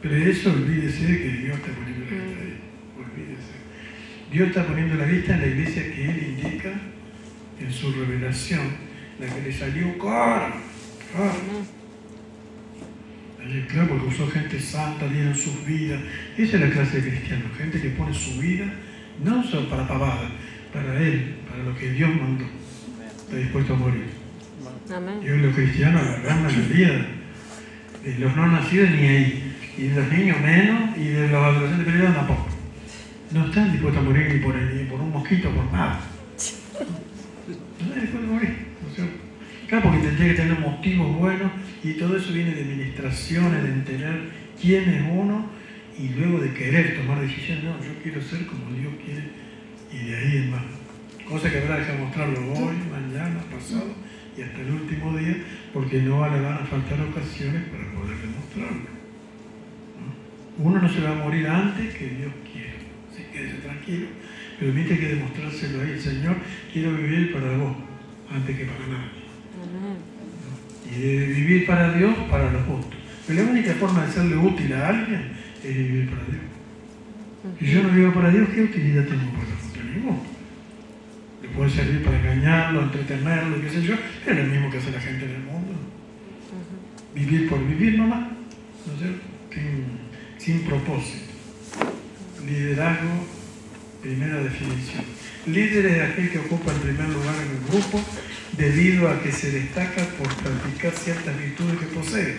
pero eso olvídese que Dios está poniendo la vista ahí, olvídese. Dios está poniendo la vista en la iglesia que Él indica en su revelación, la que le salió cara. Claro, porque usó gente santa, dieron sus vidas. Esa es la clase de cristianos, gente que pone su vida, no solo para pavada, para Él, para lo que Dios mandó. Está dispuesto a morir. Amén. Y hoy los cristianos, la gran mayoría, de los no nacidos ni ahí, y de los niños menos, y de los adolescentes peligrosos tampoco. No están dispuestos a morir ni por un mosquito, por nada. No están dispuestos a morir. ¿No es cierto? Claro, porque tendría que tener motivos buenos, y todo eso viene de ministraciones, de entender quién es uno, y luego de querer tomar decisiones. No, yo quiero ser como Dios quiere, y de ahí en más. Cosa que habrá que mostrarlo hoy, mañana, pasado, y hasta el último día, porque no le van a faltar ocasiones para poder demostrarlo. ¿No? Uno no se va a morir antes que Dios quiera, así que quédese tranquilo, pero tiene que demostrárselo ahí. El Señor, quiero vivir para vos, antes que para nadie. Y de vivir para Dios, para los otros. Pero la única forma de serle útil a alguien es vivir para Dios. Si yo no vivo para Dios, ¿qué utilidad tengo para el mundo? Ninguna. Le puede servir para engañarlo, entretenerlo, qué sé yo, es lo mismo que hace la gente en el mundo. Vivir por vivir nomás, ¿no es cierto? Sin propósito. Liderazgo, primera definición. Líder es aquel que ocupa el primer lugar en el grupo debido a que se destaca por practicar ciertas virtudes que posee.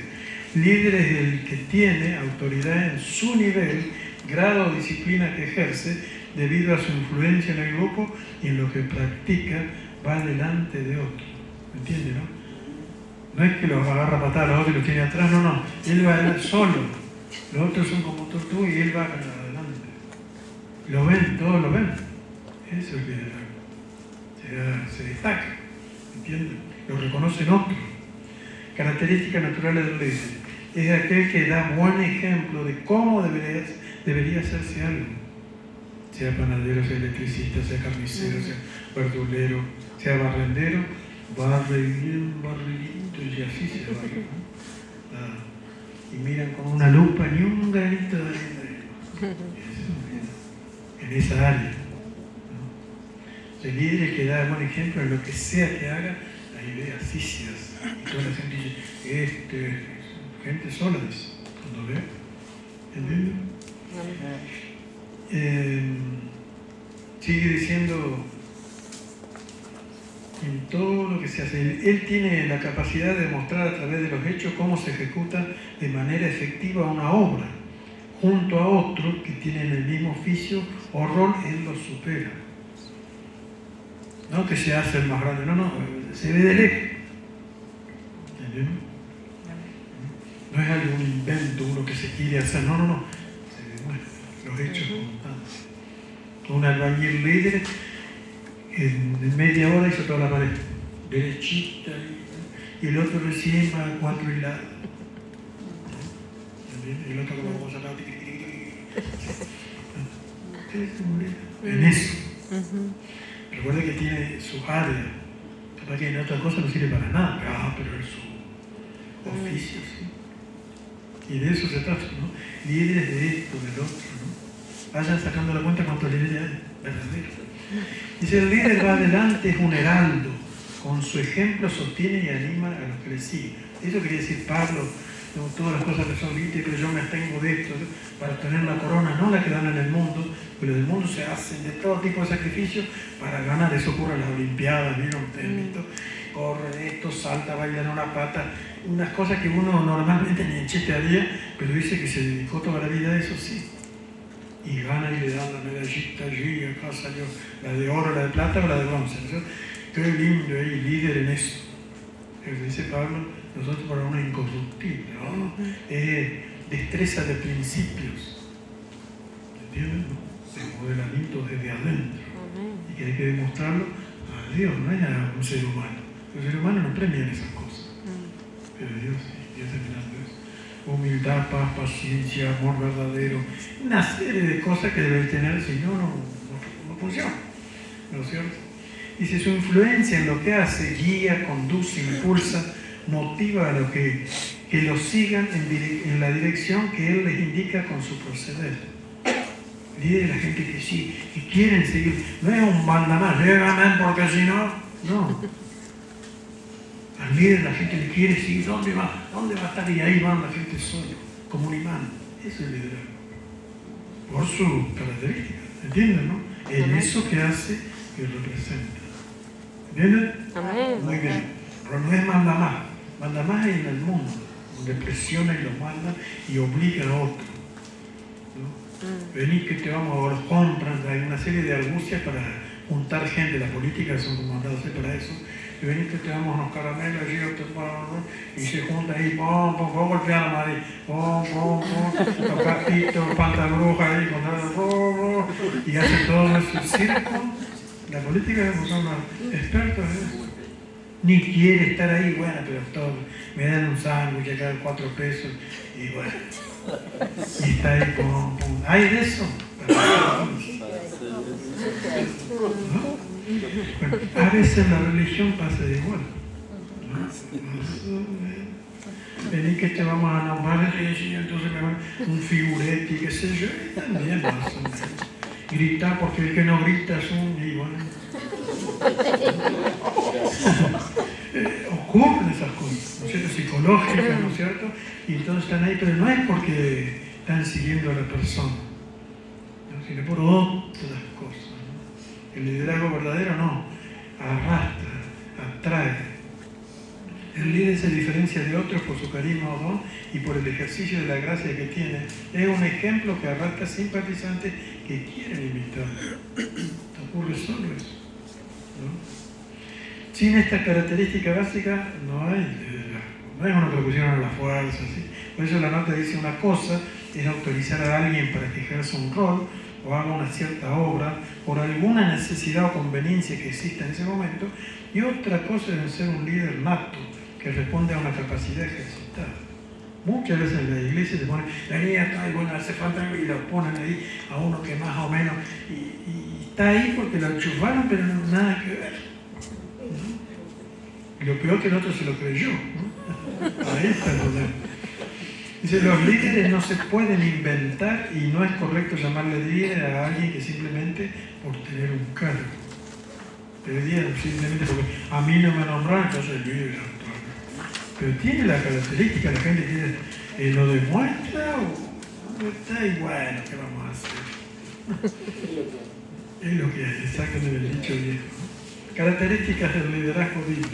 Líder es el que tiene autoridad en su nivel, grado o disciplina que ejerce debido a su influencia en el grupo y en lo que practica va delante de otros. ¿Me entiende, no? No es que los agarra a patar a los otros y los tiene atrás, no. Él va adelante solo. Los otros son como tú y él va adelante. Lo ven, todos lo ven. Eso es que se destaca. ¿Entienden? Lo reconocen otros. Características naturales del líder. Es aquel que da buen ejemplo de cómo debería hacerse algo. Sea panadero, sea electricista, sea carnicero, sea verdulero, sea barrendero, barre bien, barrilito, y así se barre, ¿no? Y miran con una lupa ni un granito de arena en esa área, ¿no? El líder es que da buen ejemplo en lo que sea que haga. Ahí ve a Cícidas y toda la gente dice, gente sola dice, cuando ve, ¿entiendes? Sigue diciendo en todo lo que se hace. Él tiene la capacidad de mostrar a través de los hechos cómo se ejecuta de manera efectiva una obra, junto a otros que tienen el mismo oficio o rol, él lo supera. No que se hace el más grande, no, se ve de lejos. ¿Entiendes? No es algún invento, uno que se quiere hacer, no, se demuestra, los hechos constantes. Un albañil líder en media hora hizo toda la pared, derechita, y el otro recién va a 4 hiladas. El otro como vamos a hablar, en eso. Recuerde que tiene su área, capaz que en otra cosa no sirve para nada, pero es su oficio, ¿sí? Y de eso se trata, ¿no? Líderes de esto, del otro, ¿no? Vayan sacando la cuenta cuántos líderes hay verdaderos. Dice, el líder va adelante, es un heraldo, con su ejemplo sostiene y anima a los que le siguen. Eso quería decir Pablo, todas las cosas que son líderes, pero yo me abstengo de esto, ¿no? Para tener la corona, no la que dan en el mundo, pero del mundo se hacen de todo tipo de sacrificios para ganar. Eso ocurre en las Olimpiadas, ¿vieron ustedes? Corre esto, salta, baila en una pata, unas cosas que uno normalmente ni en chiste haría, pero dice que se dedicó toda la vida a eso, sí. Y gana y le dan la medallita allí, acá salió la de oro, la de plata o la de bronce, ¿no? Qué lindo ahí, líder en eso. Pero dice Pablo, nosotros para una incorruptible, ¿no? Destreza de principios, ¿entienden? De modelamiento desde adentro. Y que hay que demostrarlo a Dios, no es a un ser humano. Los seres humanos no premian esas cosas, pero Dios sí, Dios es grande. Humildad, paz, paciencia, amor verdadero, una serie de cosas que debe tener, si no funciona, ¿no es cierto? Dice, su influencia en lo que hace, guía, conduce, impulsa, motiva a los que lo sigan en la dirección que él les indica con su proceder. Líder la gente que sí, que quieren seguir, no es un mandamás, llévame porque si no. Al líder la gente le quiere seguir, ¿dónde va a estar? Y ahí van la gente sola, como un imán. Eso es el liderazgo. Por su característica, ¿entienden, no? En eso que hace, que representa. ¿Entienden? Amén. Muy bien. Pero no es mandamás. Mandamás es en el mundo, donde presiona y lo manda y obliga a otro, ¿no? Vení que te vamos a ver, compran, hay una serie de argucias para juntar gente. La política son mandados para eso. Y vení que te damos unos caramelos allí, y se juntan ahí, pom, golpear a la madre, los castitos, pantagrujas ahí, y hace todo ese circo. La política son los expertos en eso. Ni quiere estar ahí, bueno, pero todo, me dan un sándwich acá de 4 pesos, y bueno, y está ahí, pom. ¿Hay de eso? ¿No? Bueno, a veces la religión pasa de igual, ¿no? Vení que te vamos a nombrar, y entonces me van un figuretti, qué sé yo, y también más o menos. Grita, porque el que no grita es un... Y bueno, ocurren esas cosas, ¿no es cierto? Psicológicas, ¿no es cierto? Y entonces están ahí, pero no es porque están siguiendo a la persona, ¿no? Sino por otras cosas, ¿no? El liderazgo verdadero no, arrastra, atrae. El líder se diferencia de otros por su carisma o don y por el ejercicio de la gracia que tiene. Es un ejemplo que arrastra simpatizantes que quieren imitarlo. Ocurre solo eso, ¿no? Sin esta característica básica no hay liderazgo. No es una proposición a la fuerza, ¿sí? Por eso la nota dice una cosa es autorizar a alguien para que ejerza un rol o haga una cierta obra por alguna necesidad o conveniencia que exista en ese momento, y otra cosa es ser un líder nato que responde a una capacidad ejercitada. Muchas veces en la iglesia se ponen, la niña está ahí, bueno, hace falta, y lo ponen ahí a uno que más o menos, y está ahí porque lo enchufaron, pero no nada que ver, ¿no? Y lo peor que el otro se lo creyó, ¿no? Ahí está el problema. Dice, los líderes no se pueden inventar y no es correcto llamarle líder a alguien que simplemente por tener un cargo. Te dieron simplemente porque a mí no me nombraron, entonces el líder. Pero tiene la característica, la gente que lo demuestra o está y bueno, ¿qué vamos a hacer? Es lo que hay, exactamente el dicho viejo. Características del liderazgo bíblico.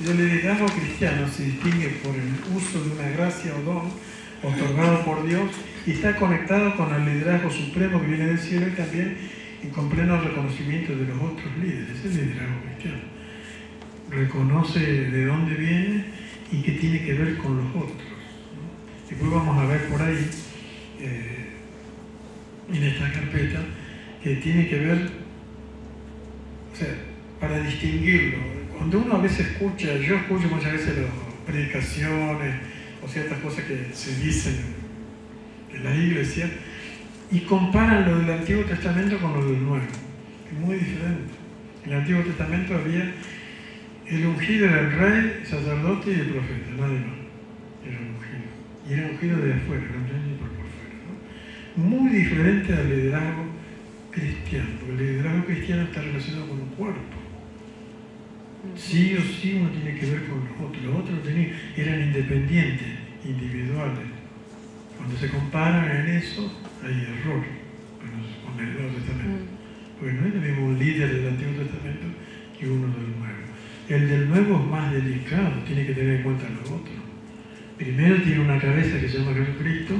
El liderazgo cristiano se distingue por el uso de una gracia o don otorgado por Dios y está conectado con el liderazgo supremo que viene del cielo y también con pleno reconocimiento de los otros líderes. Es el liderazgo cristiano. Reconoce de dónde viene y qué tiene que ver con los otros, ¿no? Después vamos a ver por ahí, en esta carpeta, que tiene que ver, o sea, para distinguirlo. Cuando uno a veces escucha, yo escucho muchas veces las predicaciones o ciertas cosas que se dicen en la iglesia y comparan lo del Antiguo Testamento con lo del Nuevo. Es muy diferente. En el Antiguo Testamento había el ungido, era el rey, sacerdote y el profeta, nadie más. Era ungido. Y era ungido de afuera, no ni por fuera, ¿no? Muy diferente al liderazgo cristiano, porque el liderazgo cristiano está relacionado con un cuerpo. Sí o sí uno tiene que ver con los otros. Los otros eran independientes, individuales. Cuando se comparan en eso, hay error con el Nuevo Testamento. Porque no es lo mismo un líder del Antiguo Testamento que uno del Nuevo. El del Nuevo es más delicado, tiene que tener en cuenta los otros. Primero tiene una cabeza que se llama Jesucristo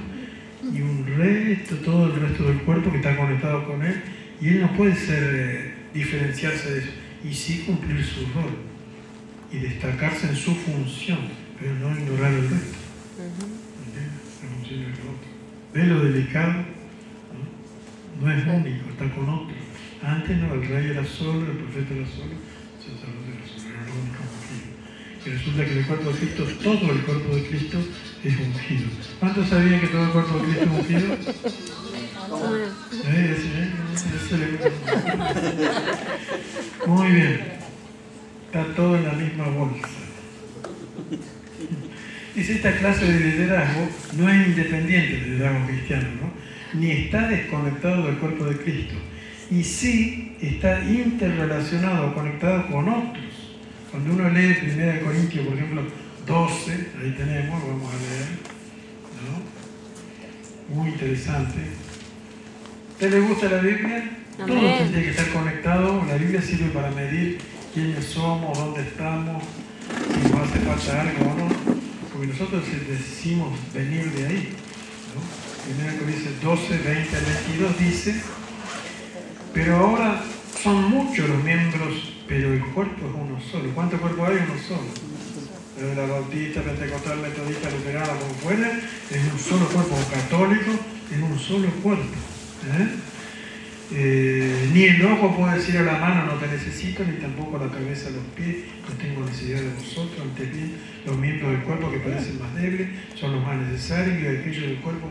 y un resto, todo el resto del cuerpo que está conectado con él, y él no puede diferenciarse de eso, y sí cumplir su rol y destacarse en su función, pero no ignorar el resto. La función del otro. ¿Ves lo delicado? No es único, está con otro. Antes no, el rey era solo, el profeta era solo, el sacerdote era solo, era lo único ungido. Y resulta que el cuerpo de Cristo, todo el cuerpo de Cristo es ungido. ¿Cuántos sabían que todo el cuerpo de Cristo es ungido? Muy bien. Está todo en la misma bolsa. Dice, esta clase de liderazgo no es independiente del liderazgo cristiano, ¿no? Ni está desconectado del cuerpo de Cristo. Y sí está interrelacionado, conectado con otros. Cuando uno lee 1 Corintios, por ejemplo, 12, ahí tenemos, vamos a leer, ¿no? Muy interesante. ¿A usted le gusta la Biblia? Todo tiene que estar conectado. La Biblia sirve para medir quiénes somos, dónde estamos, si nos hace falta algo o no. Porque nosotros decimos venir de ahí, ¿no? 1 Corintios 12, 20 al 22 dice: pero ahora son muchos los miembros, pero el cuerpo es uno solo. ¿Cuántos cuerpos hay? Uno solo. Pero la bautista, pentecostal, metodista, luterana, como fuera, es un solo cuerpo. Católico es un solo cuerpo. Ni el ojo puede decir a la mano no te necesito, ni tampoco la cabeza a los pies no tengo necesidad de vosotros. Antes bien, los miembros del cuerpo que parecen más débiles son los más necesarios, y aquellos del cuerpo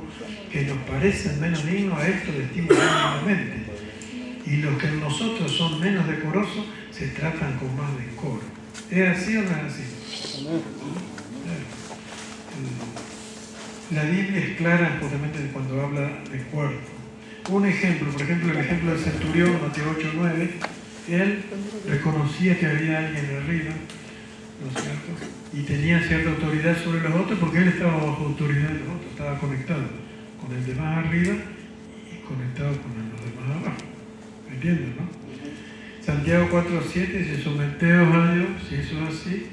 que nos parecen menos dignos, a esto les estimo dignamente. Y los que en nosotros son menos decorosos se tratan con más decoro. ¿Es así o no es así? La Biblia es clara justamente cuando habla de cuerpo. Un ejemplo, por ejemplo, el ejemplo del centurión, Mateo 8:9, él reconocía que había alguien arriba, ¿no es cierto? Y tenía cierta autoridad sobre los otros porque él estaba bajo autoridad de los otros, estaba conectado con el de más arriba y conectado con los demás abajo. ¿Me entienden, no? Santiago 4:7 dice: someteos a Dios, si eso es así,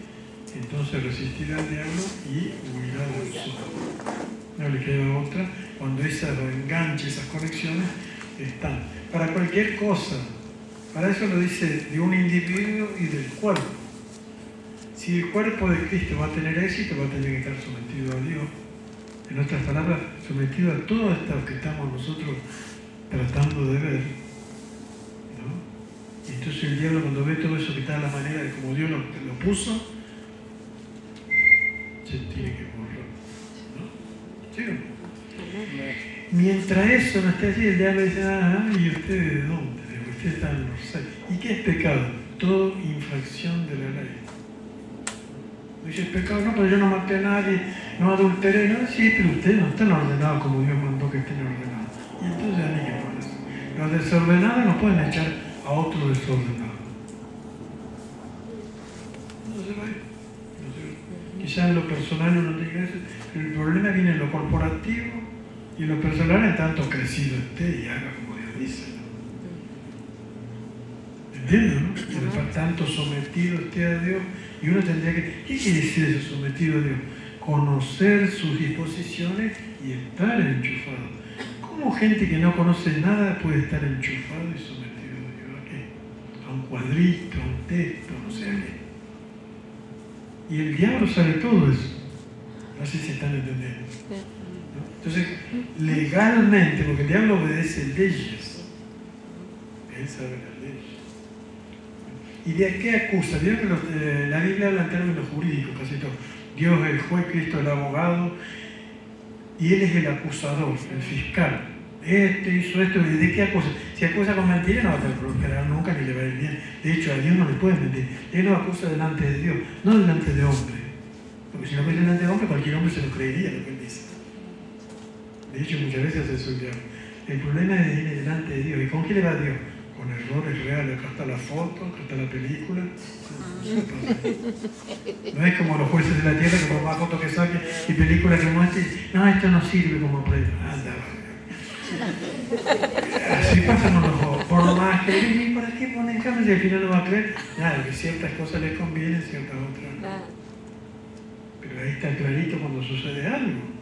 entonces resistirá al diablo y huirá de vosotros. No le queda otra cuando esos enganches, esas conexiones están. Para cualquier cosa, para eso lo dice de un individuo y del cuerpo. Si el cuerpo de Cristo va a tener éxito, va a tener que estar sometido a Dios. En otras palabras, sometido a todo esto que estamos nosotros tratando de ver. ¿No? Y entonces el diablo, cuando ve todo eso que está a la manera de como Dios lo puso, se tiene que borrar. ¿No? ¿Sí o no? Mientras eso no esté así, el diablo dice: ¿y ustedes de dónde? Ustedes están en los seis. ¿Y qué es pecado? Todo infracción de la ley. Dice: ¿es pecado? No, pero yo no maté a nadie, no adulteré, no. Sí, pero ustedes no están ordenados como Dios mandó que estén ordenados. Y entonces, ¿a mí qué pasa? Los desordenados no pueden echar a otro desordenado. No se va. Quizás en lo personal uno tiene eso, pero el problema viene en lo corporativo y en lo personal en tanto crecido esté y haga como Dios dice. ¿No? ¿Entiendes? ¿No? Pero tanto sometido esté a Dios. Y uno tendría que... ¿Qué quiere decir eso, sometido a Dios? Conocer sus disposiciones y estar enchufado. ¿Cómo gente que no conoce nada puede estar enchufado y sometido a Dios? ¿A qué? A un cuadrito, a un texto, no sé a qué. Y el diablo sabe todo eso. No sé si están entendiendo. ¿No? Entonces, legalmente, porque el diablo obedece leyes. Él sabe las leyes. ¿Y de qué acusa? Vieron que la Biblia habla en términos jurídicos, casi todo. Dios es el juez, Cristo el abogado, y Él es el acusador, el fiscal. Este hizo esto, ¿y de qué acusa? Si acusa con mentira no va a prosperar nunca ni le va a ir bien. De hecho, a Dios no le puede mentir. Él lo acusa delante de Dios, no delante de hombre. Porque si lo ve delante de hombre, cualquier hombre se lo creería lo que Él dice. De hecho, muchas veces hace eso el diablo. El problema es que viene delante de Dios. ¿Y con qué le va Dios? Con errores reales. Acá está la foto, acá está la película. No es como los jueces de la tierra que por más fotos que saquen y películas que muestren, no, esto no sirve como prueba. Anda, así pasan los por más que ¿y para qué ponen cámaras y al final no va a creer? Nada, que ciertas cosas les convienen, ciertas otras no. Pero ahí está clarito cuando sucede algo, ¿no?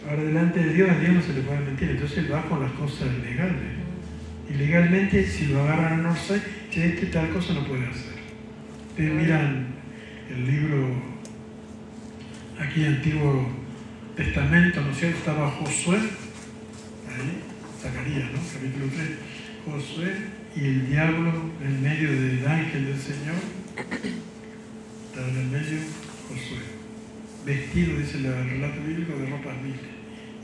Ahora delante de Dios, a Dios no se le puede mentir, entonces Él va con las cosas legales. Y legalmente, si lo agarran a Northside, si tal cosa no puede hacer. Ustedes miran el libro aquí Antiguo Testamento, ¿no es cierto? Estaba Josué, ahí, Zacarías, ¿no? Capítulo 3, Josué y el diablo en medio del ángel del Señor, estaba en el medio Josué, vestido, dice el relato bíblico, de ropas viles,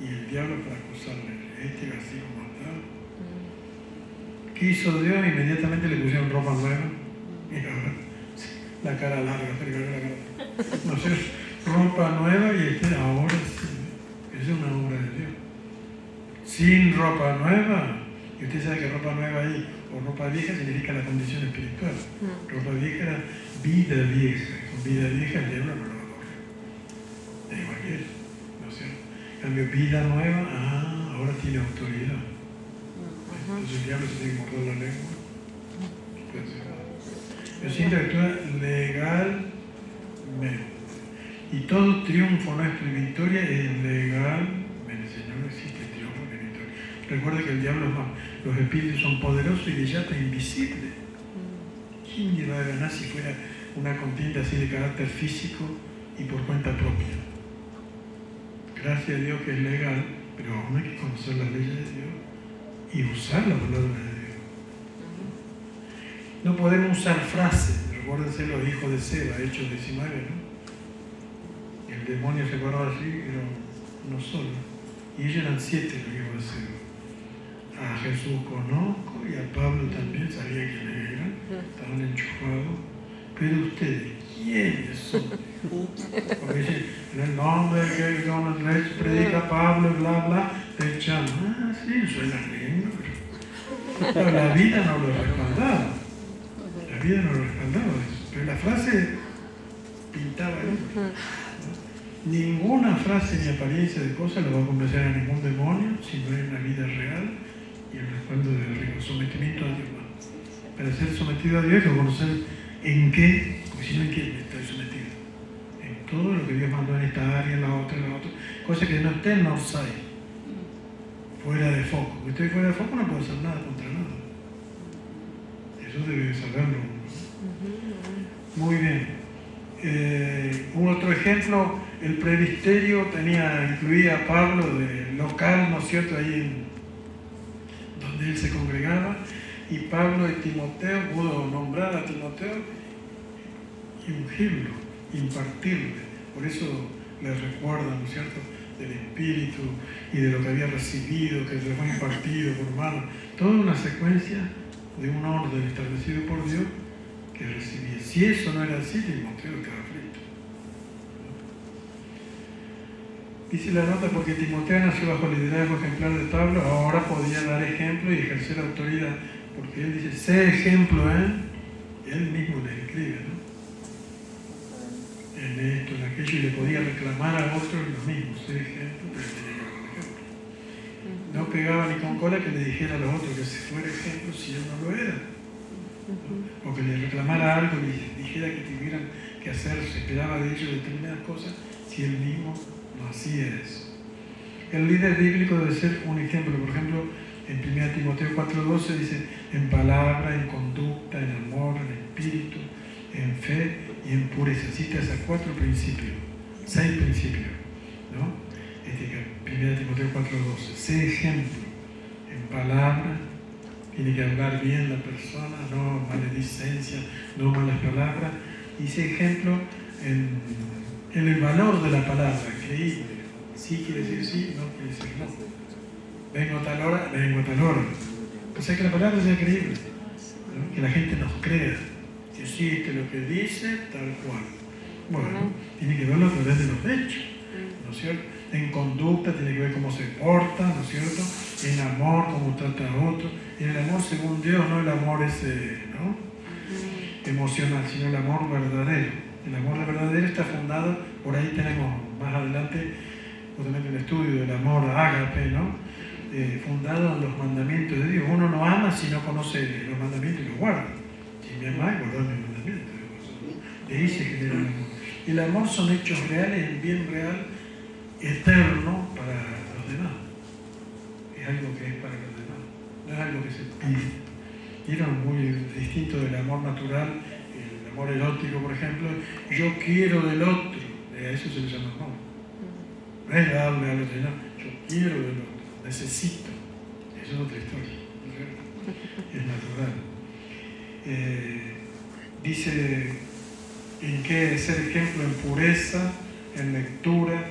y el diablo para acusarle, este así como estaba. ¿Qué hizo Dios? Inmediatamente le pusieron ropa nueva, y ahora la cara larga, no sé, ropa nueva y ahora sí, esa es una obra de Dios. Sin ropa nueva, y usted sabe que ropa nueva ahí, o ropa vieja significa la condición espiritual. Ropa vieja era vida vieja, con vida vieja el diablo no lo corre. Es igual que él, ¿no es cierto? En cambio, vida nueva, ahora tiene autoridad. Entonces el diablo se tiene que morder la lengua. Yo siento que actúa legalmente. Y todo triunfo nuestro y victoria es legalmente. Señor, no existe triunfo ni victoria. Recuerda que el diablo es más. Los espíritus son poderosos y de llata invisible. ¿Quién le va a ganar si fuera una contienda así de carácter físico y por cuenta propia? Gracias a Dios que es legal, pero aún hay que conocer las leyes de Dios y usar la palabra de Dios. No podemos usar frases. Recuérdense los hijos de Seba, Hechos 19, ¿no? El demonio se paró así, pero uno solo. Y ellos eran 7 los hijos de Seba. A Jesús conozco y a Pablo también, sabía quiénes eran, estaban enchufados. Pero ustedes, ¿quiénes son? Porque dice, en el nombre de que Donald Leche predica Pablo y bla bla, te echan, sí, suena lindo, pero la vida no lo respaldaba. La vida no lo respaldaba eso. Pero la frase pintaba eso. ¿No? Ninguna frase ni apariencia de cosas lo va a convencer a ningún demonio si no hay una vida real y el respaldo del sometimiento a Dios. Para ser sometido a Dios hay que conocer en qué, porque si no en qué estoy sometido. En todo lo que Dios mandó en esta área, en la otra, cosa que no esté en Northside, fuera de foco. Porque estoy fuera de foco no puedo hacer nada contra nada. Eso debe saberlo uno. Muy bien. Un otro ejemplo, el presbiterio incluía a Pablo de local, ¿no es cierto?, ahí donde él se congregaba, y Pablo y Timoteo pudo nombrar a Timoteo y ungirlo, impartirle. Por eso le recuerda, ¿no es cierto?, del Espíritu y de lo que había recibido, que le fue impartido por mano. Toda una secuencia de un orden establecido por Dios que recibía. Si eso no era así, Timoteo estaba frito. Dice la nota, porque Timoteo nació bajo el liderazgo ejemplar de Pablo, ahora podía dar ejemplo y ejercer autoridad. Porque él dice, sé ejemplo él mismo le escribe, ¿no? En esto, en aquello, y le podía reclamar a otros lo mismo, sé ejemplo, pero tenía que dar ejemplo. No pegaba ni con cola que le dijera a los otros que si fuera ejemplo si él no lo era. ¿No? O que le reclamara algo, le dijera que tuvieran que hacer, se esperaba de ellos determinadas cosas, si él mismo no hacía eso. El líder bíblico debe ser un ejemplo. Por ejemplo, en 1 Timoteo 4:12 dice, en palabra, en conducta, en amor, en espíritu, en fe y en pureza. Cita esos 6 principios, ¿no? 1 Timoteo 4:12. Sé ejemplo en palabra, tiene que hablar bien la persona, no maledicencia, no malas palabras. Y sé ejemplo en el valor de la palabra, creíble. Sí quiere decir sí, no quiere decir no. Vengo a tal hora, vengo a tal hora. O sea, que la palabra sea creíble, ¿no? Que la gente nos crea, que existe lo que dice, tal cual. Bueno, tiene que verlo a través de los hechos, ¿no es cierto? En conducta tiene que ver cómo se porta, ¿no es cierto? En amor, cómo trata a otro. En el amor según Dios, no el amor ese, ¿no?, emocional, sino el amor verdadero. El amor verdadero está fundado, por ahí tenemos más adelante justamente un estudio del amor ágape, ¿no? Fundado en los mandamientos de Dios. Uno no ama si no conoce los mandamientos y los guarda. Si me amáis, guardad mis mandamientos. De ahí se genera el amor. El amor son hechos reales, el bien real, eterno para los demás. Es algo que es para los demás, no es algo que se pide. Y era muy distinto del amor natural, el amor erótico, por ejemplo. Yo quiero del otro, a eso se le llama amor. No es darle al otro, no, yo quiero del otro. Necesito. Eso es otra historia. Es natural. Dice en qué ser ejemplo: en pureza, en lectura,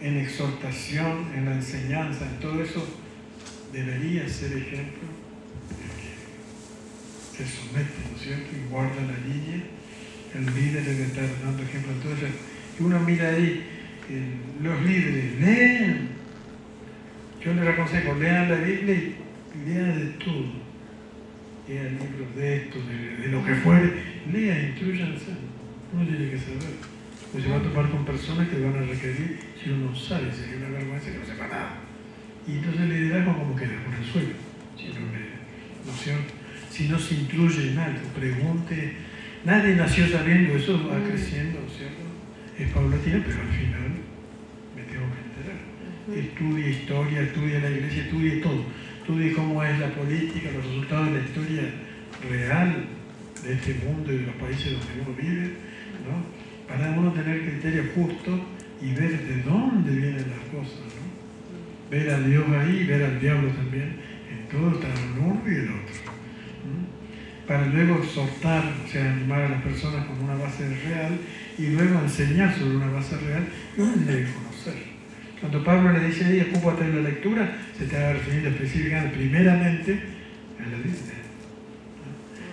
en exhortación, en la enseñanza. En todo eso debería ser ejemplo el que se somete, ¿no es cierto?, y guarda la línea. El líder debe estar dando ejemplo. Entonces, uno mira ahí, los líderes leen. Yo les aconsejo, lean la Biblia y lean de todo. Lean libros de esto, de lo que fuere. Lean, instruyanse. Uno tiene que saber. Pues se va a topar con personas que van a requerir, si uno no sabe, sería una vergüenza que no sepa nada. Y entonces el liderazgo como queda por el suelo. Si no lee, ¿no es cierto? Si no se instruye en algo, pregunte. Nadie nació sabiendo, eso va creciendo, ¿no es cierto? Es paulatino, pero al final me tengo que enterar. Estudie historia, estudie la iglesia, estudie todo. Estudie cómo es la política, los resultados de la historia real de este mundo y de los países donde uno vive, ¿no? Para uno tener criterio justo y ver de dónde vienen las cosas, ¿no? Ver a Dios ahí, ver al diablo también, en todo está uno y el otro. Para luego exhortar, o sea, animar a las personas con una base real y luego enseñar sobre una base real y uno debe conocer. Cuando Pablo le dice ahí, ocúpate de la lectura, se está refiriendo específicamente, primeramente, a la Biblia.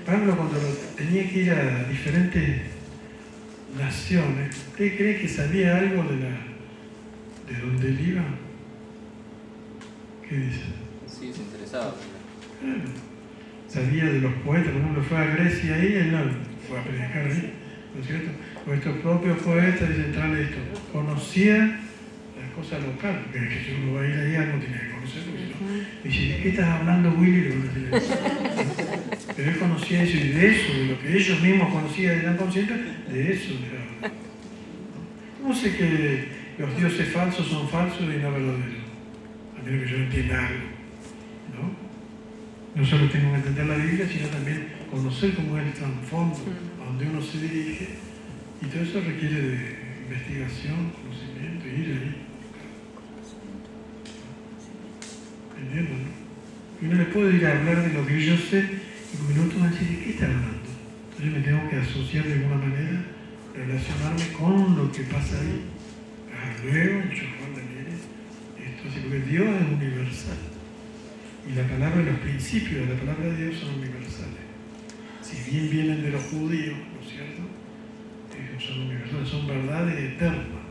Pablo, cuando tenía que ir a diferentes naciones, ¿usted cree que sabía algo de dónde él iba? ¿Qué dice? Sí, se interesaba. Claro. Sabía de los poetas, por ejemplo, fue a Grecia ahí, él no fue a predicar ahí, ¿no es cierto? Nuestros propios poetas dicen tal esto, conocía las cosas locales, que si uno va a ir ahí algo tiene que conocer, porque si no, dice, ¿de qué estás hablando, Willy? Le van a decir, pero él conocía eso, y de eso, de lo que ellos mismos conocían y eran conscientes, de eso le hablan. No sé que los dioses falsos son falsos y no verdaderos, a menos que yo entienda algo, ¿no? No solo tengo que entender la Biblia, sino también conocer cómo es el trasfondo, a donde uno se dirige, y todo eso requiere de investigación, conocimiento, ir ahí. ¿Entiendes, no? Y uno le puede ir a hablar de lo que yo sé, y un minuto va a decir, ¿de qué está hablando? Entonces me tengo que asociar de alguna manera, relacionarme con lo que pasa ahí. Luego, enchufar la mire, esto así, porque Dios es universal. Y la palabra, los principios de la palabra de Dios son universales. Si bien vienen de los judíos, ¿no es cierto? Son universales, son verdades eternas.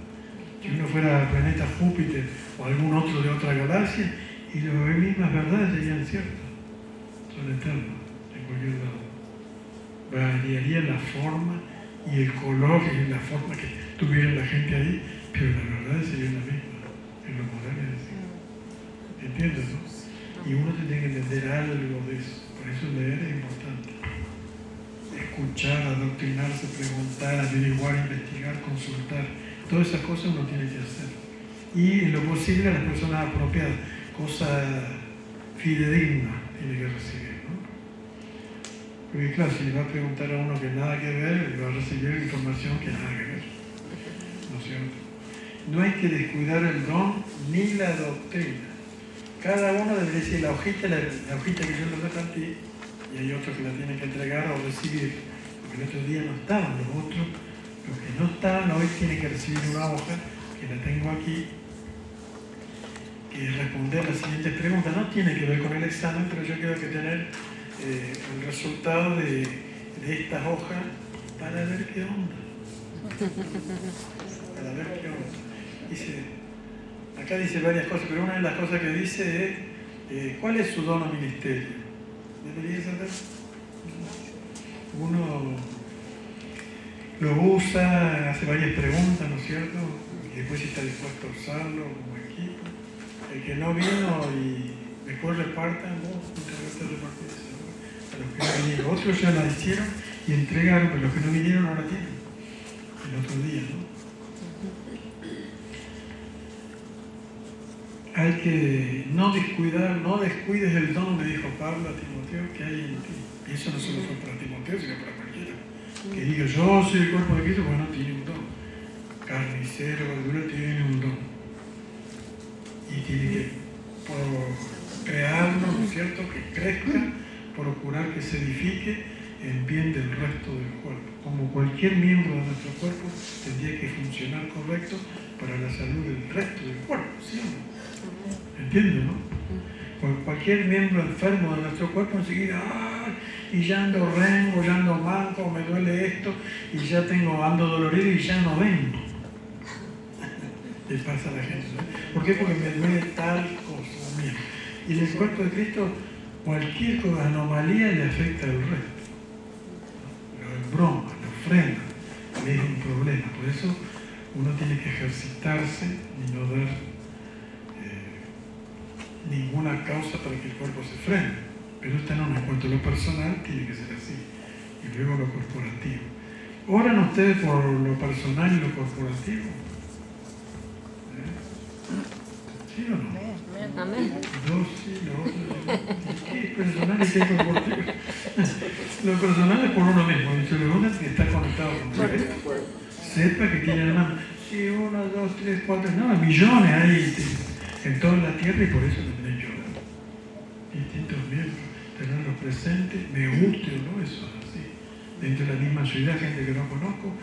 Si uno fuera al planeta Júpiter o algún otro de otra galaxia, y las mismas verdades serían ciertas. Son eternas, en cualquier lado. Variaría la forma y el color y la forma que tuviera la gente ahí, pero las verdades serían las mismas, en lo moral es decir. ¿Entiendes, no? Y uno se tiene que entender algo de eso. Por eso leer es importante. Escuchar, adoctrinarse, preguntar, averiguar, investigar, consultar. Todas esas cosas uno tiene que hacer. Y en lo posible a las personas apropiadas. Cosa fidedigna tiene que recibir, ¿no? Porque claro, si le va a preguntar a uno que nada que ver, le va a recibir información que nada que ver. ¿No es cierto? No hay que descuidar el don ni la doctrina. Cada uno debe decir la hojita que yo le repartí, y hay otros que la tienen que entregar o recibir, porque el otro día no estaban, los otros, los que no estaban, hoy tienen que recibir una hoja, que la tengo aquí, que es responder las siguientes preguntas. No tiene que ver con el examen, pero yo quiero que tener el resultado de estas hojas para ver qué onda. Para ver qué onda. Acá dice varias cosas, pero una de las cosas que dice es ¿cuál es su don o ministerio? ¿Debería saber? Uno lo usa, hace varias preguntas, ¿no es cierto? Y después si está dispuesto a usarlo como equipo. El que no vino y después repartan, muchas veces reparten eso, ¿no? A los que no vinieron. Otros ya la hicieron y entregaron, pero los que no vinieron ahora tienen. El otro día, ¿no? Hay que no descuidar, no descuides el don, le dijo Pablo a Timoteo, que hay en ti. Y eso no solo fue para Timoteo, sino para cualquiera. Que diga, yo soy el cuerpo de Cristo, bueno, tiene un don. Carnicero, verdura, tiene un don. Y tiene que crearlo, ¿no es cierto?, que crezca, procurar que se edifique en bien del resto del cuerpo. Como cualquier miembro de nuestro cuerpo tendría que funcionar correcto para la salud del resto del cuerpo, ¿sí o no? ¿Entiendes, no? Cualquier miembro enfermo de nuestro cuerpo enseguida, y ya ando rengo, ya ando manco, me duele esto, y ya ando dolorido y ya no vengo. Le pasa a la gente, ¿no? ¿Por qué? Porque me duele tal cosa. Mira. Y en el cuerpo de Cristo, cualquier anomalía le afecta al resto. Lo embroma, lo frena, le es un problema. Por eso uno tiene que ejercitarse y no dar ninguna causa para que el cuerpo se frene. Pero esta no, en cuanto a lo personal, tiene que ser así. Y luego lo corporativo. ¿Oran ustedes por lo personal y lo corporativo? ¿Sí o no? Amén. Dos sí, lo otro sí. ¿Qué es personal y qué es corporativo? Lo personal es por uno mismo. Y se lo uno que está conectado con Dios. Sepa que tiene hermanos. Sí, 1, 2, 3, 4, no, millones ahí en toda la tierra, y por eso lo tenéis yo. Distintos miembros, tenerlos presentes, me guste o no, eso es así. dentro de la misma ciudad, gente que no conozco,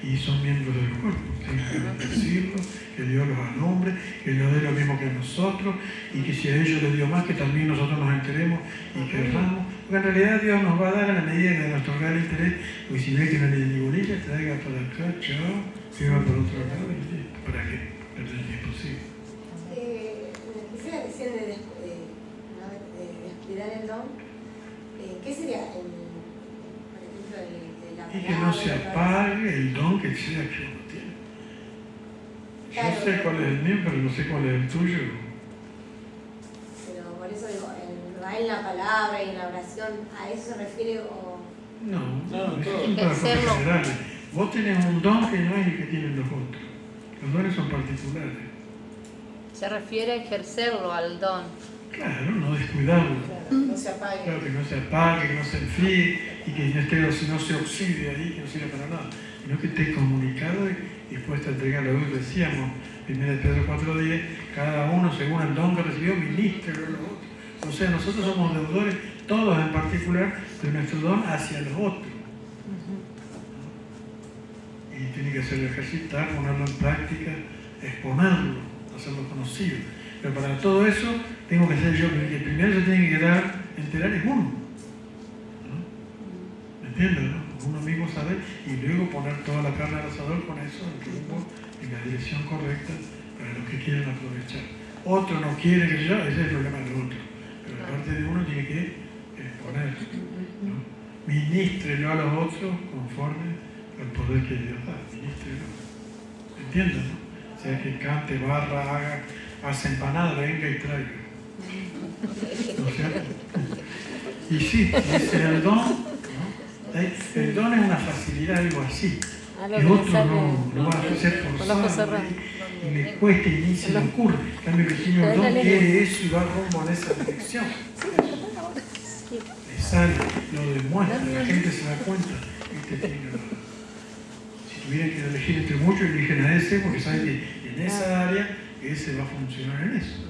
y son miembros del cuerpo. Tienen que bendecirlo, que Dios los alumbre, que nos dé lo mismo que a nosotros, y que si a ellos les dio más, que también nosotros nos enteremos y querramos. Porque en realidad Dios nos va a dar a la medida de nuestro real interés, porque si ve que no le di bolilla, traiga para acá, chao, que va por otro lado, y listo. ¿Para qué? Perder el tiempo, sí. Quisiera decir de descuidar el don. ¿Qué sería, por ejemplo, la palabra? Y que no se apague el don que sea que uno tiene. Claro, yo sé cuál es el mío, pero no sé cuál es el tuyo. Pero por eso digo, va en la palabra y en la oración, ¿a eso se refiere o...? No, eso todo. es un trabajo Ejercerlo. general. Vos tenés un don que no es el que tienen los otros. Los dones son particulares. Se refiere a ejercerlo al don. Claro, no descuidarlo. No se apague. Claro, que no se apague, que no se enfríe y que no se oxide ahí, que no sirva para nada. Sino que esté comunicado y dispuesto a entregarlo. Hoy decíamos, 1 Pedro 4:10, cada uno según el don que recibió, ministre a los otros. O sea, nosotros somos deudores, todos en particular, de nuestro don hacia los otros. Y tiene que hacerlo ejercitar, ponerlo en práctica, exponerlo, hacerlo conocido. Pero para todo eso tengo que ser yo, porque el primero se tiene que enterar es uno. ¿Me entiendes? ¿No? Uno mismo sabe y luego poner toda la carne al asador con eso, el rumbo, en la dirección correcta para los que quieren aprovechar. Otro no quiere que yo, ese es el problema del otro. Pero la parte de uno tiene que exponer. ¿No? Ministrelo a los otros conforme al poder que Dios da. Ministrelo. ¿Entiendes? ¿No? O sea, que cante, barra, hace empanada, venga y traiga. ¿No es cierto? Y sí, dice el don, ¿no? El don es una facilidad, algo así. Que otro no va a ser forzado y le cuesta y ni se le ocurre. En cambio, el que tiene el don quiere eso y va rumbo en esa dirección. Le sale, lo demuestra, la gente se da cuenta. Si tuvieran que elegir entre muchos, eligen a ese porque saben que en esa área ese va a funcionar en eso.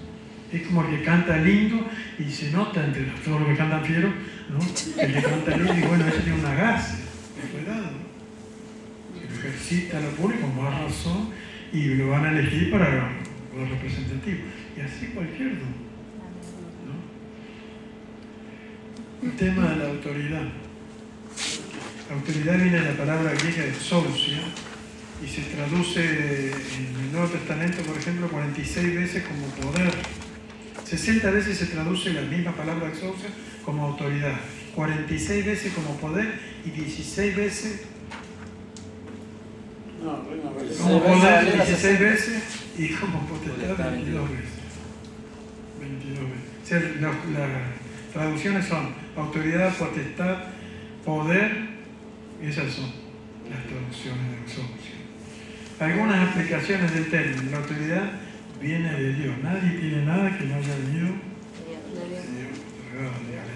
Es como el que canta lindo y se nota entre todos los que cantan fieros, ¿no? El que canta lindo y bueno, ese tiene una gracia, cuidado, ¿no? Si lo ejercita, lo pone con más razón y lo van a elegir para los representativos. Y así cualquier don, ¿no? El tema de la autoridad. La autoridad viene de la palabra griega exousia y se traduce en el Nuevo Testamento, por ejemplo, 46 veces como poder. 60 veces se traduce la misma palabra exousia como autoridad. 46 veces como poder y 16 veces como poder, 16 veces y como potestad 22 veces. 22 veces. O sea, las traducciones son autoridad, potestad, poder, y esas son las traducciones de exousia. Algunas aplicaciones del término, la autoridad viene de Dios. Nadie tiene nada que no haya venido de Dios.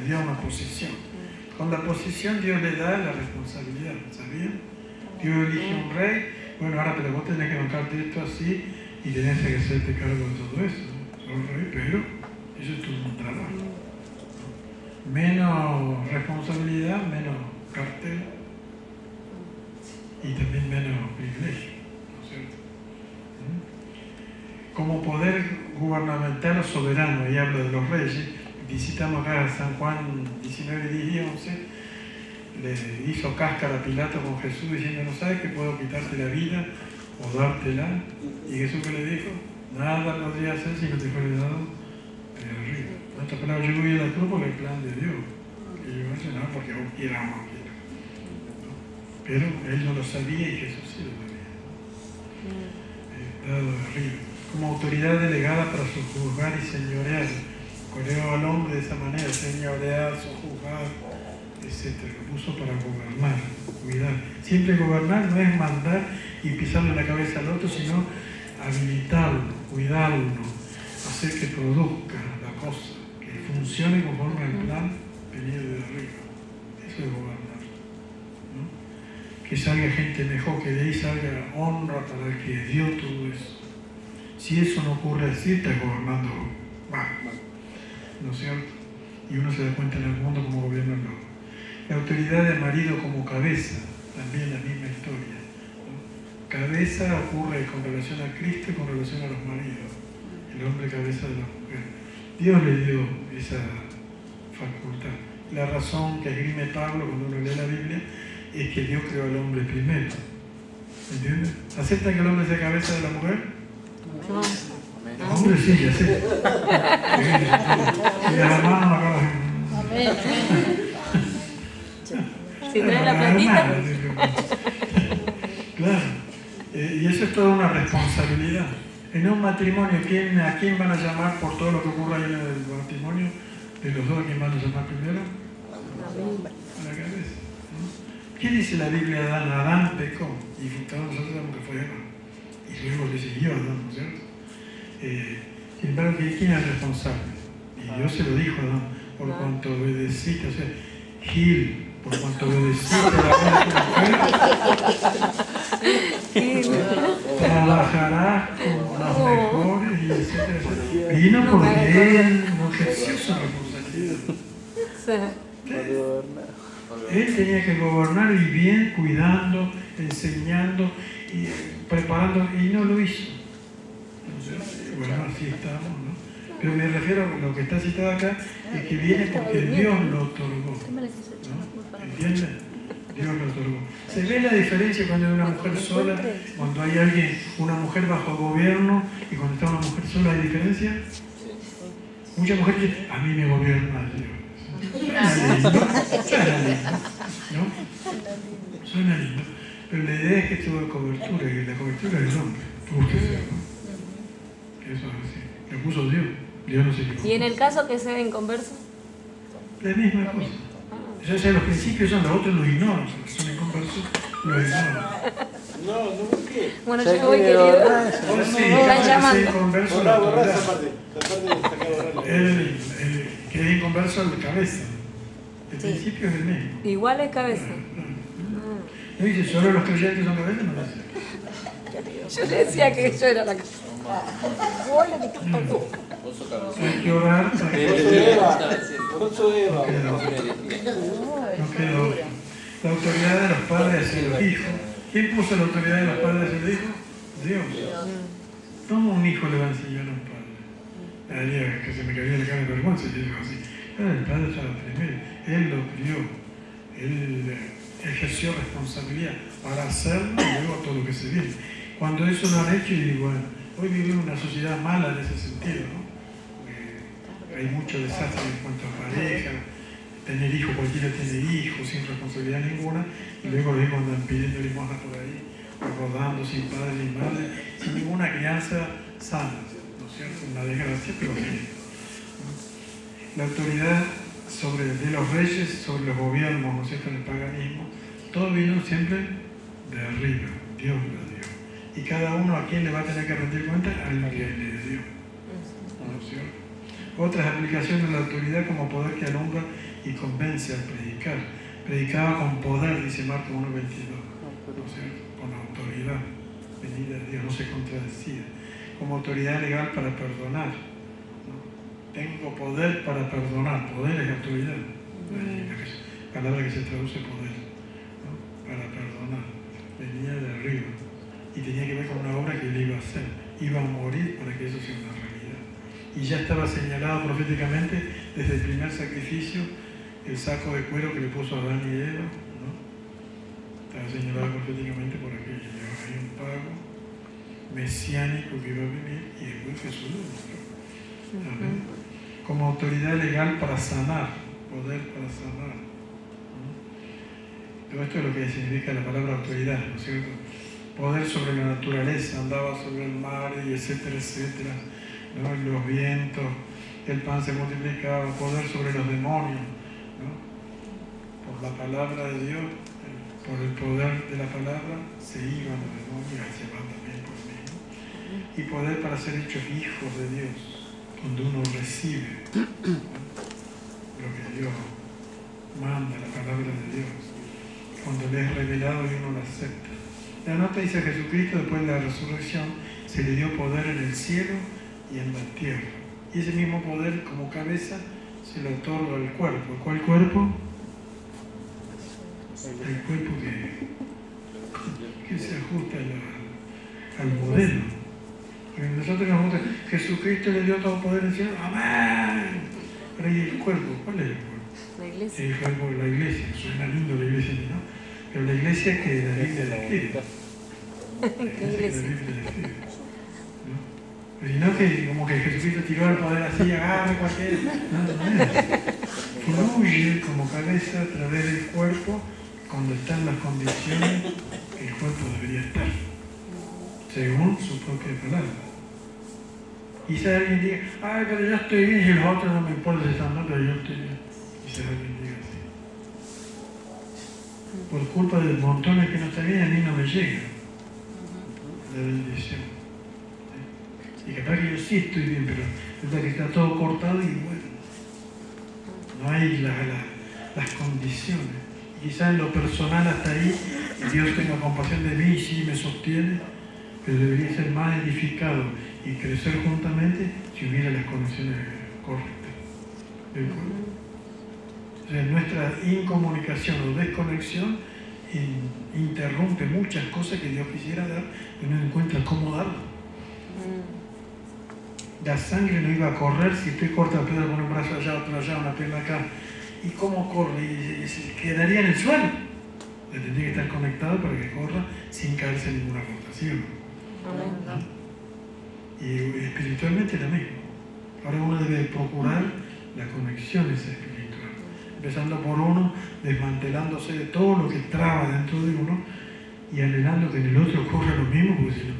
Le dio una posición. Con la posición Dios le da la responsabilidad, ¿sabían? Dios elige un rey, bueno, ahora pero vos tenés que bancarte esto así y tenés que hacerte cargo de todo eso. Sos rey, pero eso es tu trabajo. Menos responsabilidad, menos cartel y también menos privilegio. Como poder gubernamental o soberano, y habla de los reyes, visitamos acá a San Juan 19, 10 y 11, le hizo cáscara a Pilato con Jesús diciendo, ¿no sabes que puedo quitarte la vida o dártela? Y Jesús que le dijo, nada podría hacer si no te fuera dado de arriba. En otras palabras, yo voy a la cruz porque el plan de Dios, que yo no sé nada porque vos quieras o no quieras. Pero él no lo sabía y Jesús sí lo sabía. Dado de arriba. Como autoridad delegada para sojuzgar y señorear. Creó al hombre de esa manera, señorear, sojuzgar, etc. Lo puso para gobernar, cuidar. Siempre gobernar no es mandar y pisarle la cabeza al otro, sino habilitarlo, cuidarlo, hacer que produzca la cosa, que funcione conforme al plan venido de arriba. Eso es gobernar. ¿No? Que salga gente mejor, que de ahí salga honra para el que dio todo eso. Si eso no ocurre así, está gobernando mal, ¿no es cierto? Y uno se da cuenta en el mundo como gobiernan los La autoridad del marido como cabeza, también la misma historia, ¿no? Cabeza ocurre con relación a Cristo y con relación a los maridos. El hombre cabeza de la mujer. Dios le dio esa facultad. La razón que esgrime Pablo cuando uno lee la Biblia es que Dios creó al hombre primero. ¿Entiendes? ¿Aceptan que el hombre sea cabeza de la mujer? No. El hombre sí, ya sé. Y las hermanas no acaban. Amén, amén. Si trae la platita. Claro. Y eso es toda una responsabilidad. En un matrimonio, ¿a quién van a llamar por todo lo que ocurre ahí en el matrimonio? De los dos, ¿a quién van a llamar primero? A la cabeza, ¿no? ¿Qué dice la Biblia de Adán? Adán pecó y todos nosotros sabemos que fue Eva. Y luego le siguió Adán, ¿no es cierto? Sin embargo, ¿quién es el responsable? Y Dios se lo dijo a Adán, por cuanto obedeciste, o sea, Gil, por cuanto obedeciste a la mujer, trabajarás como las mejores, y etcétera, etcétera. Vino porque él no ejerció su responsabilidad. Él tenía que gobernar y bien, cuidando, enseñando y preparando, y no lo hizo. Entonces, bueno, así estamos, ¿no? Pero me refiero a lo que está citado acá, es que viene porque Dios lo otorgó, ¿no? ¿Entienden? Dios lo otorgó. ¿Se ve la diferencia cuando hay una mujer sola, cuando hay alguien, una mujer bajo gobierno, y cuando está una mujer sola, hay diferencia? Muchas mujeres dicen, a mí me gobierna Dios. Suena lindo, ¿no? Suena lindo. Pero la idea es que tuvo cobertura, y la cobertura es el hombre. Eso es así. Le puso Dios. Dios no se equivocó. ¿Y en el caso que sea inconverso? La misma cosa. O sea, los principios son los otros, los ignoran. Son inconversos, los ignoran. No, ¿por qué? Bueno, yo voy, querido. Ahora sí, Me están llamando. inconverso Borra, la borra autoridad. esa parte. La parte de sacar, borrarla. El que es inconverso es la cabeza. El principio es el mismo. Igual es cabeza. No dice, solo los creyentes son cabezas, no lo dice. Yo le decía que yo era la cabeza. Vos sos cabezón. Hay que orar para que Oso Eva. no quede otro. La autoridad de los padres hacia los hijos. ¿Quién puso la autoridad de los padres hacia los hijos? Dios. ¿Cómo un hijo le va a enseñar a un padre? Haría que se me caía la cara de vergüenza si digo así. Pero el padre estaba primero. Él lo crió. Él ejerció responsabilidad para hacerlo y luego todo lo que se viene. Cuando eso lo han hecho, y digo, bueno, hoy vivimos una sociedad mala en ese sentido, ¿no? Hay mucho desastre en cuanto a pareja, tener hijos, cualquiera tiene hijos sin responsabilidad ninguna, y luego los hijos andan pidiendo limosna por ahí, rodando sin padre ni madre, sin ninguna crianza sana, ¿no es cierto? Una desgracia, pero bien. La autoridad de los reyes sobre los gobiernos, ¿no es cierto?, en el paganismo, todo vino siempre de arriba, Dios lo dio. Y cada uno a quien le va a tener que rendir cuenta, al que le dio. ¿No es cierto? Otras aplicaciones de la autoridad como poder que alumbra y convence al predicar. Predicaba con poder, dice Marcos 1:22, ¿no es cierto? Con autoridad, venida de Dios, no se contradecía. Como autoridad legal para perdonar. Tengo poder para perdonar. Poder es autoridad. La palabra que se traduce poder, ¿no? Para perdonar. Venía de arriba. Y tenía que ver con una obra que él iba a hacer. Iba a morir para que eso sea una realidad. Y ya estaba señalado proféticamente desde el primer sacrificio, el saco de cuero que le puso a Adán y Eva, ¿no? Estaba señalado proféticamente por aquello. Hay un pago mesiánico que iba a venir y después Jesús lo mostró. Amén. Como autoridad legal para sanar, poder para sanar. Todo esto es lo que significa la palabra autoridad, ¿no es cierto? Poder sobre la naturaleza, andaba sobre el mar y etcétera, etcétera, ¿no? Los vientos, el pan se multiplicaba, poder sobre los demonios, ¿no? Por la palabra de Dios, por el poder de la palabra, se iban los demonios y se van también por mí, ¿no? Y poder para ser hechos hijos de Dios, cuando uno recibe, ¿no? Lo que Dios manda, la palabra de Dios, cuando le es revelado y uno lo acepta. La nota dice que Jesucristo, después de la resurrección, se le dio poder en el cielo y en la tierra. Y ese mismo poder, como cabeza, se le otorga al cuerpo. ¿Cuál cuerpo? el cuerpo que se ajusta al modelo. Porque nosotros nos gusta, Jesucristo le dio todo poder al cielo, amén. Pero ¿y el cuerpo? ¿Cuál es el cuerpo? La iglesia. El cuerpo de la iglesia. Suena lindo la iglesia, ¿no? Pero la iglesia que la Biblia describe. ¿Qué iglesia? Pero si no, que como que Jesucristo tiró el poder así, agarre cualquiera. No es. Fluye como cabeza a través del cuerpo cuando están las condiciones que el cuerpo debería estar, según su propia palabra. Quizá alguien diga, ay, pero yo estoy bien y los otros no me importa si están mal, pero yo estoy bien. Quizá alguien diga así. Por culpa de montones que no está bien, a mí no me llega la bendición. ¿Sí? Y capaz que yo sí estoy bien, pero resulta que está todo cortado y bueno, no hay las condiciones. Quizá en lo personal hasta ahí Dios tenga compasión de mí y sí me sostiene, pero debería ser más edificado y crecer juntamente si hubiera las condiciones correctas del cuerpo. O sea, nuestra incomunicación o desconexión interrumpe muchas cosas que Dios quisiera dar y no encuentra cómo darlo. La sangre no iba a correr si estoy corta la piedra con un brazo allá, otro allá, una pierna acá. ¿Y cómo corre? Y se quedaría en el suelo. Le tendría que estar conectado para que corra sin caerse en ninguna gota, ¿sí o no? Y espiritualmente lo mismo. Ahora uno debe procurar la conexión esa espiritual. Empezando por uno, desmantelándose de todo lo que traba dentro de uno y anhelando que en el otro ocurra lo mismo, porque si no,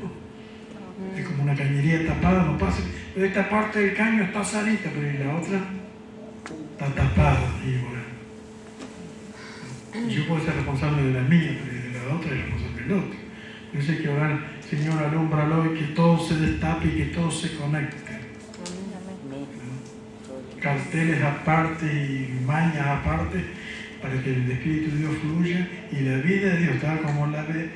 es como una cañería tapada, no pasa. Pero esta parte del caño está sanita, pero y la otra está tapada. Y yo puedo ser responsable de la mía, pero de la otra es responsable del otro. Yo sé que orar, Señor, alúmbralo y que todo se destape y que todo se conecte. Carteles aparte y mañas aparte para que el Espíritu de Dios fluya y la vida de Dios, tal como la ve,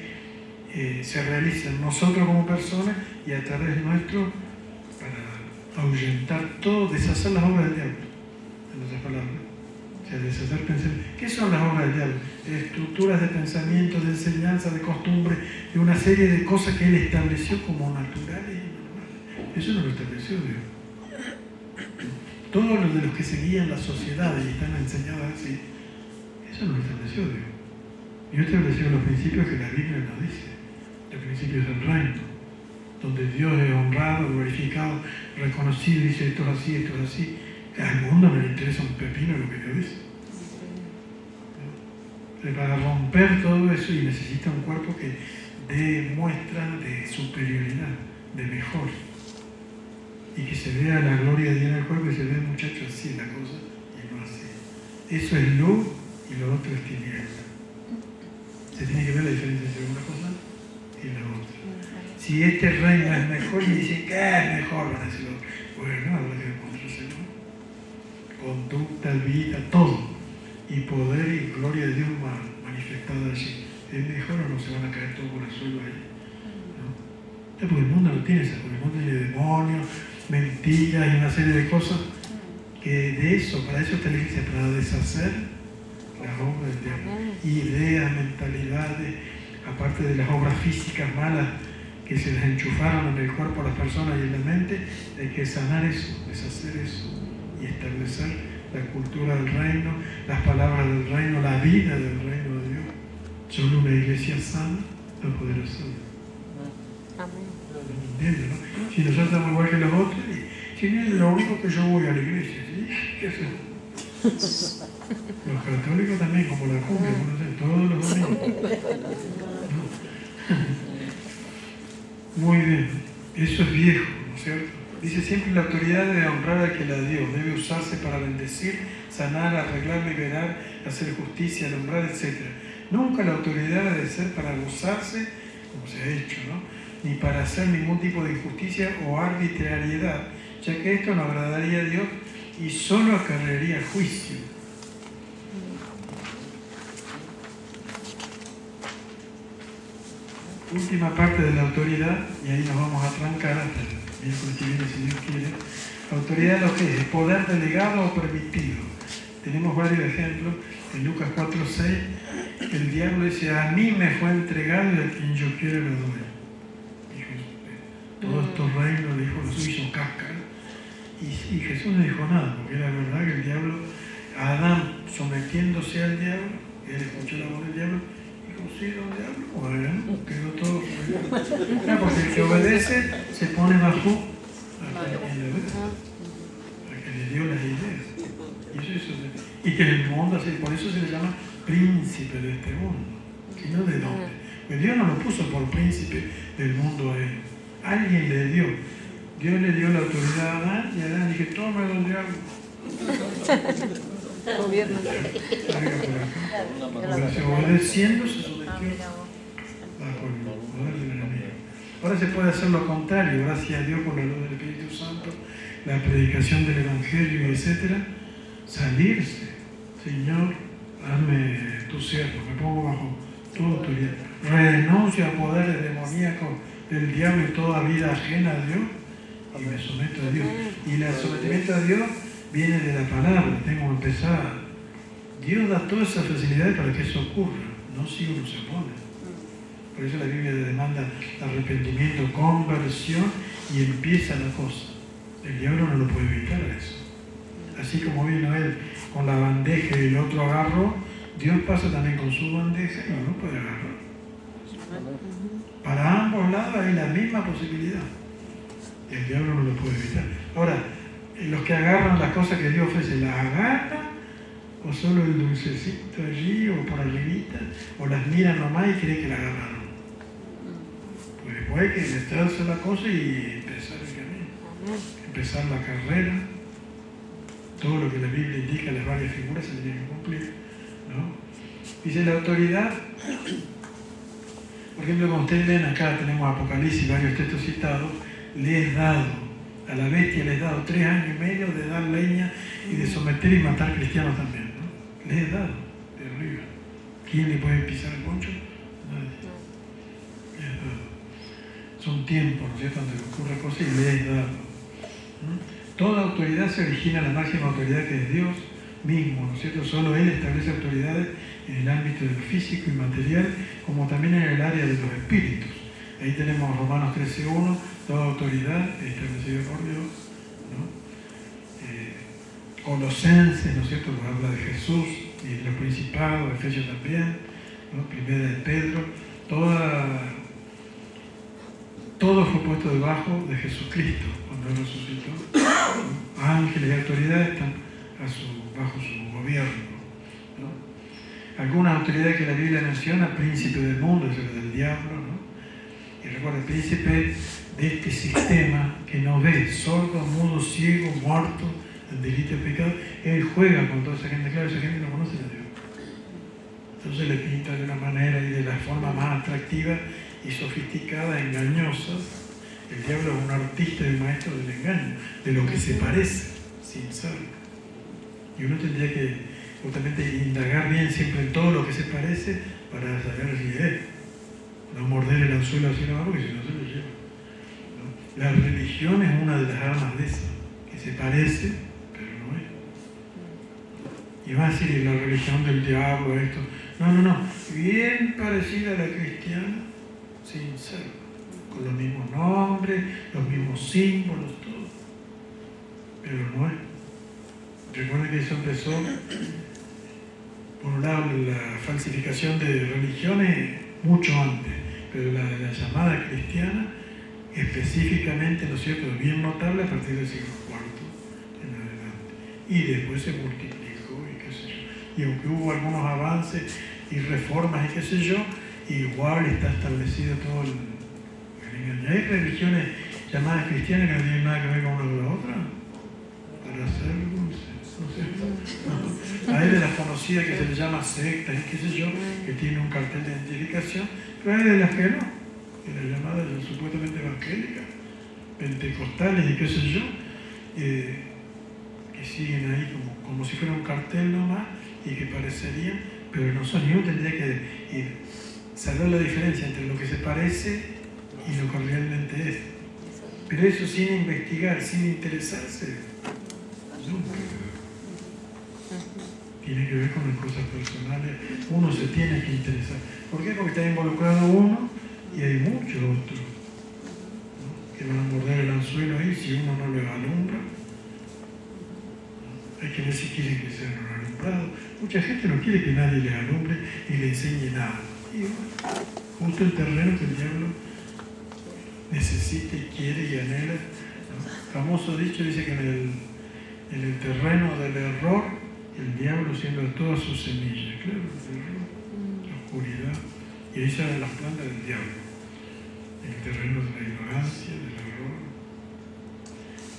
se realiza en nosotros como personas y a través nuestro para ahuyentar todo, deshacer las obras del diablo, en otras palabras. O sea, deshacer pensamientos. ¿Qué son las obras del diablo? Estructuras de pensamiento, de enseñanza, de costumbre, de una serie de cosas que él estableció como naturales y normales. Eso no lo estableció Dios. Todos los de los que seguían la sociedad y están enseñados así, eso no lo estableció Dios. Dios estableció los principios que la Biblia nos dice, los principios del reino, donde Dios es honrado, glorificado, reconocido, dice esto es así, esto es así. Al mundo no le interesa un pepino lo que Dios dice. Para romper todo eso y necesita un cuerpo que dé muestra de superioridad, de mejor. Y que se vea la gloria de Dios en el cuerpo y se vea el muchacho así la cosa y no así. Eso es luz y lo otro es tiniebla. Se tiene que ver la diferencia entre una cosa y la otra. Si este reino es mejor y dice que es mejor, van a decir, bueno, habrá que demostrárselo. Conducta, vida, todo. Y poder y gloria de Dios manifestada allí. ¿Es mejor o no se van a caer todos por el suelo ahí? ¿No? Porque el mundo no tiene eso, porque el mundo tiene demonios, mentiras y una serie de cosas que de eso, para eso está la iglesia, para deshacer las obras del diablo. Ideas, mentalidades, aparte de las obras físicas malas que se les enchufaron en el cuerpo a las personas y en la mente, hay que sanar eso, deshacer eso y establecer la cultura del reino, las palabras del reino, la vida del reino de Dios. Solo una iglesia sana va a poder hacerlo. ¿Entiendes, no? Si nosotros estamos igual que los otros, si no es lo único que yo voy a la iglesia, ¿sí? ¿Qué hacemos? Los católicos también, como la cumbia, no sé, todos los domingos. Muy bien, eso es viejo, ¿no es cierto? Dice siempre la autoridad debe honrar al que la dio, debe usarse para bendecir, sanar, arreglar, liberar, hacer justicia, alumbrar, etc. Nunca la autoridad debe ser para abusarse, como se ha hecho, ¿no? Ni para hacer ningún tipo de injusticia o arbitrariedad, ya que esto no agradaría a Dios y solo acarrearía juicio. Última parte de la autoridad, y ahí nos vamos a trancar hasta el miércoles que viene, si Dios quiere. La autoridad lo que es poder delegado o permitido, tenemos varios ejemplos. En Lucas 4:6, el diablo dice, a mí me fue entregado y a quien yo quiero lo doy. Todos estos reinos, le dijo Jesús, hizo cáscara. Y Jesús no dijo nada, porque era verdad que el diablo, Adán sometiéndose al diablo, él escuchó la voz del diablo, dijo, sí, don diablo, bueno, quedó todo. No, porque el que obedece se pone bajo a que le dio las ideas. Y que el mundo, por eso se le llama príncipe de este mundo. ¿Y no de dónde? Pues Dios no lo puso por príncipe del mundo a él. Alguien le dio. Dios le dio la autoridad a Adán y Adán dije, toma don diablo. Gobierno. Obedeciendo se sometió bajo el poder del enemigo. Ahora se puede hacer lo contrario, gracias a Dios por la luz del Espíritu Santo, la predicación del Evangelio, etc. Salirse. Señor, hazme tu siervo, me pongo bajo tu autoridad. Renuncio a poderes demoníacos del diablo y toda vida ajena a Dios y me someto a Dios. Y el sometimiento a Dios viene de la palabra, tengo que empezar. Dios da todas esas facilidades para que eso ocurra, no si uno se opone. Por eso la Biblia demanda arrepentimiento, conversión y empieza la cosa. El diablo no lo puede evitar eso. Así como vino él con la bandeja y el otro agarró, Dios pasa también con su bandeja y uno puede agarrar. Para ambos lados hay la misma posibilidad. El diablo no lo puede evitar. Ahora, los que agarran las cosas que Dios ofrece, ¿las agarran? ¿O solo el dulcecito allí o por arribita? ¿O las miran nomás y creen que la agarraron? Pues después hay que meterse la cosa y empezar el camino. Empezar la carrera. Todo lo que la Biblia indica, las varias figuras se tienen que cumplir, ¿no? Dice la autoridad. Por ejemplo, como ustedes ven acá, tenemos Apocalipsis, varios textos citados, le es dado, a la bestia le es dado 3 años y medio de dar leña y de someter y matar cristianos también, ¿no? Le es dado, de arriba. ¿Quién le puede pisar el poncho? Nadie. Le es dado. Son tiempos, ¿no es cierto?, donde ocurre cosas y le es dado. Toda autoridad se origina en la máxima autoridad que es Dios mismo, ¿no es cierto? Solo Él establece autoridades en el ámbito de lo físico y material, como también en el área de los espíritus. Ahí tenemos Romanos 13:1, toda autoridad establecida por Dios, ¿no? Colosenses, ¿no es cierto?, nos habla de Jesús y de los principados, Efesios también, ¿no? Primera de Pedro, todo fue puesto debajo de Jesucristo cuando Él resucitó. Ángeles y autoridades están bajo su gobierno, ¿no? Algunas autoridades que la Biblia menciona, príncipe del mundo, es el del diablo, ¿no? Y recuerda, el príncipe de este sistema que no ve, sordo, mudo, ciego, muerto, en delito y pecado, él juega con toda esa gente. Claro, esa gente no conoce a Dios. Entonces le pinta de una manera y de la forma más atractiva y sofisticada, engañosa. El diablo es un artista y un maestro del engaño, de lo que se parece, sin ser. Y uno tendría que justamente indagar bien siempre en todo lo que se parece para saber si es. No morder el anzuelo así no, porque si no se lo lleva, ¿no? La religión es una de las armas de esas, que se parece, pero no es. Y va a decir la religión del diablo, esto. No. Bien parecida a la cristiana, sin ser. Con los mismos nombres, los mismos símbolos, todo. Pero no es. Recuerden que eso empezó, por un lado, la falsificación de religiones mucho antes, pero la llamada cristiana, específicamente, ¿no es cierto?, bien notable a partir del siglo IV en adelante. Y después se multiplicó y qué sé yo. Y aunque hubo algunos avances y reformas y qué sé yo, igual está establecido todo el engaño. Hay religiones llamadas cristianas que no tienen nada que ver con una con la otra, para hacer dulces. No. Hay de las conocidas que se les llama sectas y qué sé yo, que tienen un cartel de identificación, pero hay de las que no, que las llamadas supuestamente evangélicas, pentecostales y qué sé yo, que siguen ahí como si fuera un cartel nomás y que parecerían, pero no son. Y uno tendría que saber la diferencia entre lo que se parece y lo que realmente es. Pero eso sin investigar, sin interesarse, nunca. Tiene que ver con las cosas personales. Uno se tiene que interesar. ¿Por qué? Porque está involucrado uno y hay muchos otros, ¿no?, que van a morder el anzuelo ahí si uno no le alumbra. Hay que ver si quieren que sean alumbrados. Mucha gente no quiere que nadie les alumbre y le enseñe nada. Y bueno, justo el terreno que el diablo necesita y quiere y anhela, ¿no? Famoso dicho dice que en el terreno del error el diablo siembra todas sus semillas. Claro, el error, la oscuridad, y ahí salen las plantas del diablo. El terreno de la ignorancia, del error.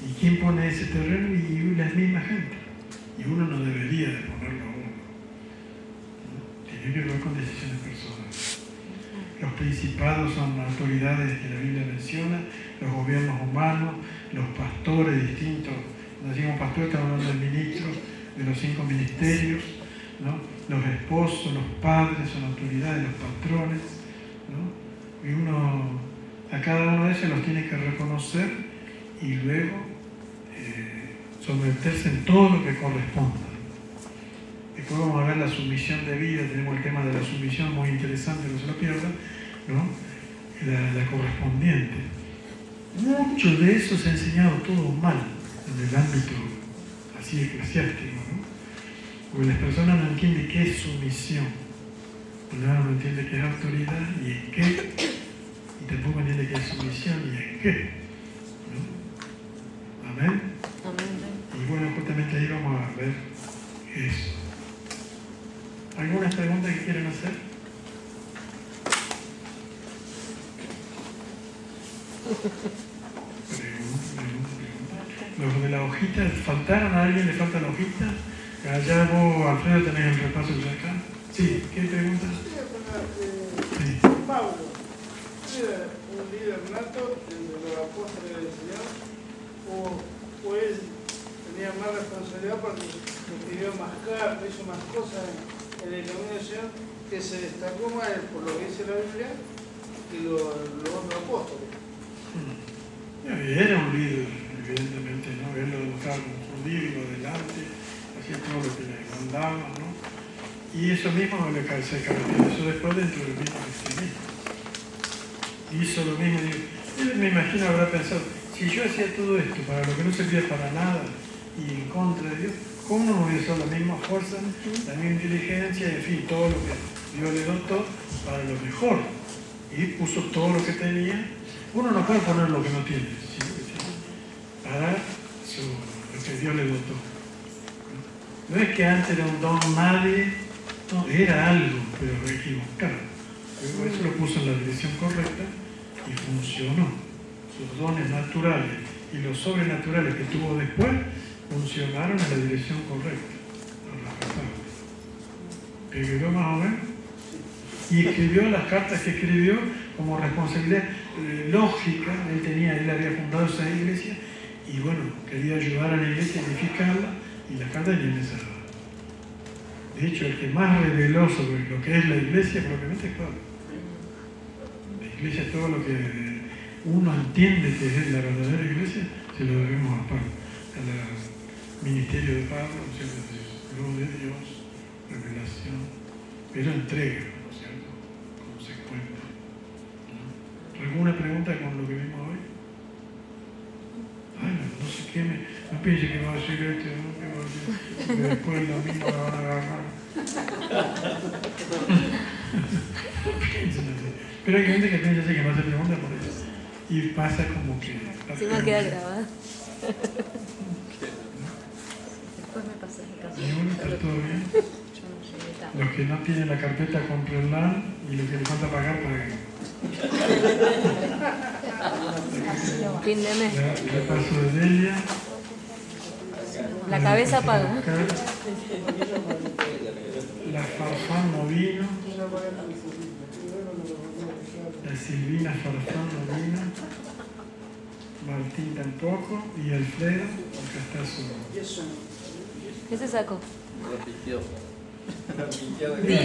¿Y quién pone ese terreno? Y la misma gente. Y uno no debería de ponerlo a uno, ¿no? Tiene que ver con decisiones personales. Los principados son autoridades que la Biblia menciona, los gobiernos humanos, los pastores distintos. Cuando decimos pastor estamos hablando del ministro, de los 5 ministerios, ¿no? Los esposos, los padres son autoridades, los patrones, ¿no? Y uno, a cada uno de esos los tiene que reconocer y luego someterse en todo lo que corresponda. Después vamos a ver la sumisión de vida, tenemos el tema de la sumisión muy interesante, no se lo pierdan, ¿no? La correspondiente. Mucho de eso se ha enseñado todo mal en el ámbito así eclesiástico, ¿no? Porque las personas no entienden qué es sumisión, no entienden qué es autoridad y en qué, y tampoco entienden qué es sumisión y en qué, ¿no? Amén. Y bueno, justamente ahí vamos a ver eso. ¿Algunas preguntas que quieren hacer? Pregunta. Los de la hojita, ¿faltaron? ¿A alguien le falta la hojita? Allá vos, Alfredo, tenés el repaso de acá. Sí, ¿qué pregunta? Sí. Pablo, ¿era un líder nato entre los apóstoles del Señor? ¿O él tenía más responsabilidad porque escribió más cartas, hizo más cosas en el camino del Señor, que se destacó más por lo que dice la Biblia que los otros apóstoles? Era un líder, evidentemente, ¿no? Él lo dejaba como un líder delante, hacía todo lo que le mandaba, ¿no? Y eso mismo se caracterizó después dentro del mismo cristianismo. Hizo lo mismo. Él, me imagino, habrá pensado, si yo hacía todo esto para lo que no servía para nada y en contra de Dios, ¿cómo no voy a usar la misma fuerza, la misma inteligencia, en fin, todo lo que Dios le dotó para lo mejor? Y puso todo lo que tenía. Uno no puede poner lo que no tiene, sino que tiene para lo que Dios le dotó. No es que antes era un don nadie, no, era algo, pero equivocado. Luego eso lo puso en la dirección correcta y funcionó. Sus dones naturales y los sobrenaturales que tuvo después funcionaron en la dirección correcta. ¿Te quedó más o menos? Y escribió las cartas que escribió como responsabilidad lógica. Él había fundado esa iglesia y bueno, quería ayudar a la iglesia a edificarla y las cartas venían esa. De hecho, el que más reveló sobre lo que es la iglesia propiamente es Pablo. La iglesia, todo lo que uno entiende que es la verdadera iglesia, se lo debemos a Pablo, al ministerio de Pablo, ¿no es cierto? Luz de Dios, revelación, pero entrega, ¿no es cierto? Consecuente, ¿no? ¿Alguna pregunta con lo que vimos hoy? Ay, no sé qué no piense que va a decir este, ¿no? Que va a decir que después el domingo la van a agarrar. Pero hay gente que piensa así, que no hace preguntas por eso. Y pasa como que... Si no queda grabada. Después me pasas el caso. Y bueno, está todo bien. Yo no llegué tarde. Los que no tienen la carpeta comprenlan y los que les falta pagar para que... Fin de mes. Repaso de Delia. La cabeza paga. La Farfán no vino. La Silvina Farfán no vino. Martín tampoco. Y Alfredo, acá está su... ¿Qué se sacó? Repitió. 10.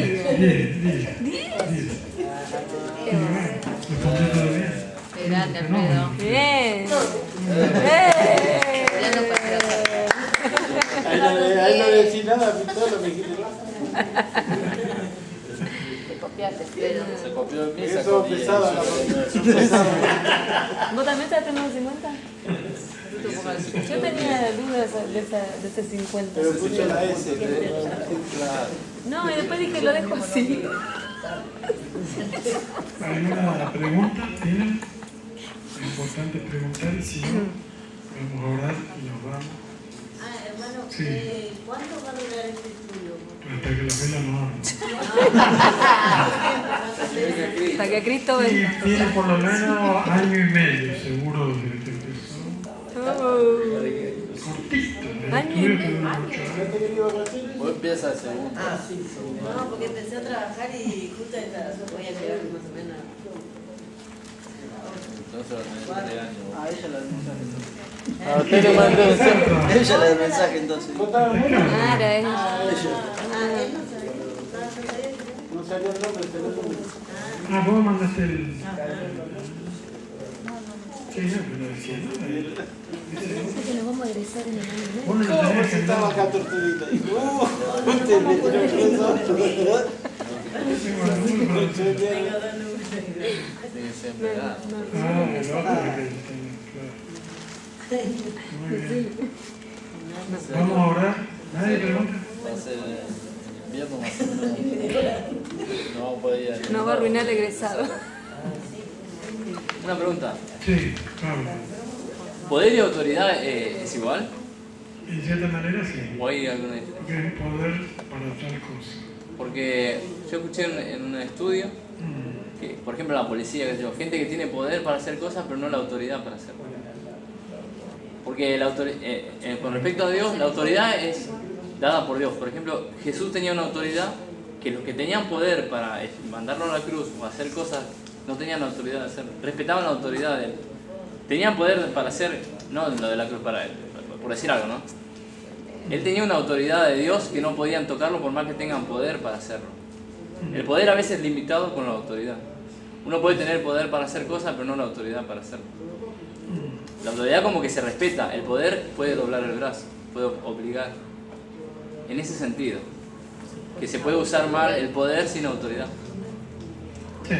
¿Respondió todo bien? Grande, Alfredo. Bien. Ya no puedo hacer. A él no le decís nada, Pitolo, me dijiste. Te copiaste, pero... Se copió en mí, se Eso copió. pesaba la ¿Vos también estás teniendo 50? Yo tenía dudas de ese 50. Pero escucha la S. Claro. No, y después dije, lo dejo así. ¿Alguna pregunta tienen? Es importante preguntar y si no, vamos a orar y nos vamos. Hermano, Sí. ¿cuánto va a durar este estudio? Hasta que la vela no hable. Hasta que Cristo Y venga. tiene por lo menos año y medio, seguro, desde que empezó. Cortito, el Año y estudio que medio. dura 8 años. Vos empiezas el segundo. No, porque empecé a trabajar y justo voy a llegar más o menos. Entonces va a tener 3 años. A ella la del mensaje. A usted le mandé un mensaje. Ella la del mensaje entonces. Ah, era ella. No salió el nombre, salió el nombre. Ah, vos mandaste el... Sí, no, pero decía, ¿no? Dice que nos vamos a egresar en el año. Vos no lo ¿Cómo tenías se que estaba andar. acá tortudita? Y te metió preso. Tiene que ser empleado. Ah, el otro que tiene, claro. Muy bien. Vamos a orar. ¿Nadie pregunta? Va a ser invierno más o menos. No vamos a poder ir a... Nos va a arruinar el egresado. Una pregunta. Sí, Pablo. ¿Poder y autoridad es igual? En cierta manera sí. ¿O hay alguna diferencia? Porque es poder para tal cosa. Porque yo escuché en un estudio que, por ejemplo, la policía, que gente que tiene poder para hacer cosas, pero no la autoridad para hacerlo. Porque con respecto a Dios, la autoridad es dada por Dios. Por ejemplo, Jesús tenía una autoridad que los que tenían poder para mandarlo a la cruz o hacer cosas, no tenían la autoridad de hacerlo. Respetaban la autoridad de él. Tenían poder para hacer, no lo de la cruz para él, por decir algo, ¿no? Él tenía una autoridad de Dios que no podían tocarlo por más que tengan poder para hacerlo. El poder a veces es limitado con la autoridad. Uno puede tener poder para hacer cosas, pero no la autoridad para hacerlo. La autoridad como que se respeta, el poder puede doblar el brazo, puede obligar. En ese sentido, que se puede usar mal el poder sin autoridad. Sí,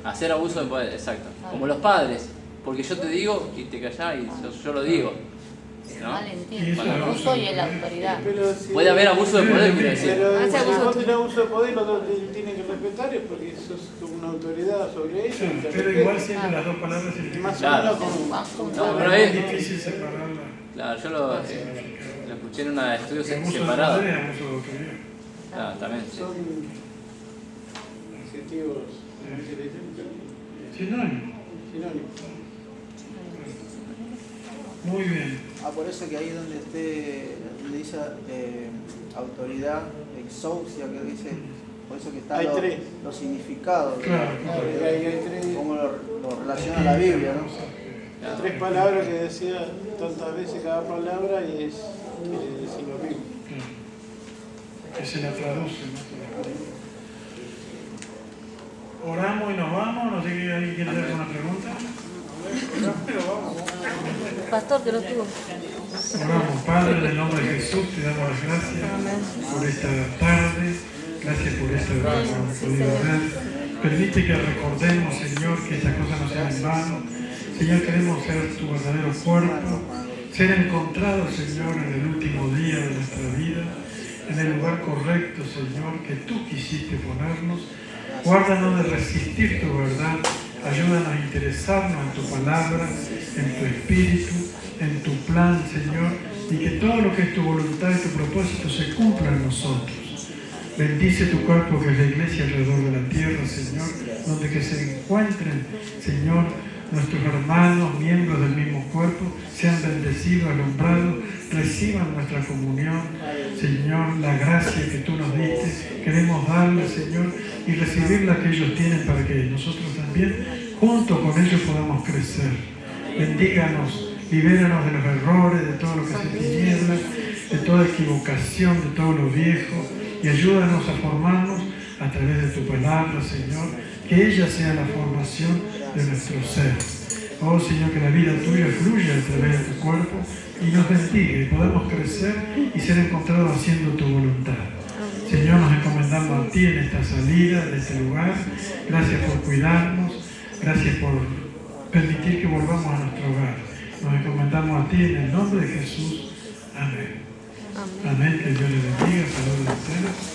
Hacer abuso de poder, exacto. Como los padres, porque yo te digo y te callás y yo lo digo. ¿no? Valentín, no soy la autoridad. Pero si- Puede haber abuso de poder, quiero decir. Pero Hace si abuso. vos tenés abuso de poder, los otros tienen que respetar, es porque sos como una autoridad sobre ellos. sí. te Pero respetan. igual siempre las dos palabras Y significan. más o Claro. menos como... No, pero Es es, difícil separarla. claro, yo lo escuché en un estudio Abuso de separado. poder y abuso de autoridad. Claro, también, sí. Son adjetivos, ¿cómo se le dice? Sinónimo. Sinónimos. Muy bien. Por eso que ahí donde donde dice autoridad, exousia, que dice, por eso que están Hay tres. los significados, Claro. Hay tres, cómo lo relaciona la Biblia, ¿no? Claro. tres palabras que decía tantas veces cada palabra y es lo mismo. Claro. Que se la traduce, ¿no? Oramos y nos vamos. No sé si alguien quiere hacer una pregunta. Pastor, que lo tuvo. Oramos, Padre, en el nombre de Jesús, te damos las gracias por esta tarde, gracias por esta hora que hemos podido ver. Permite que recordemos, Señor, que estas cosas no sean en vano. Señor, queremos ser tu verdadero cuerpo, ser encontrados, Señor, en el último día de nuestra vida, en el lugar correcto, Señor, que tú quisiste ponernos. Guárdanos de resistir tu verdad. Ayúdanos a interesarnos en tu palabra, en tu espíritu, en tu plan, Señor, y que todo lo que es tu voluntad y tu propósito se cumpla en nosotros. Bendice tu cuerpo que es la iglesia alrededor de la tierra, Señor, donde que se encuentren, Señor, nuestros hermanos, miembros del mismo cuerpo, sean bendecidos, alumbrados, reciban nuestra comunión, Señor, la gracia que tú nos diste, queremos darle, Señor, y recibir la que ellos tienen para que nosotros también, junto con ellos, podamos crecer. Bendíganos, libéranos de los errores, de todo lo que se tiniebla, de toda equivocación, de todo lo viejo, y ayúdanos a formarnos a través de tu palabra, Señor, que ella sea la formación de nuestro ser. Oh Señor, que la vida tuya fluya a través de tu cuerpo y nos bendiga y podamos crecer y ser encontrados haciendo tu voluntad. Señor, nos encomendamos a ti en esta salida, de este lugar. Gracias por cuidarnos, gracias por permitir que volvamos a nuestro hogar. Nos encomendamos a ti en el nombre de Jesús. Amén. Amén. Que Dios les bendiga. Saludos a ustedes.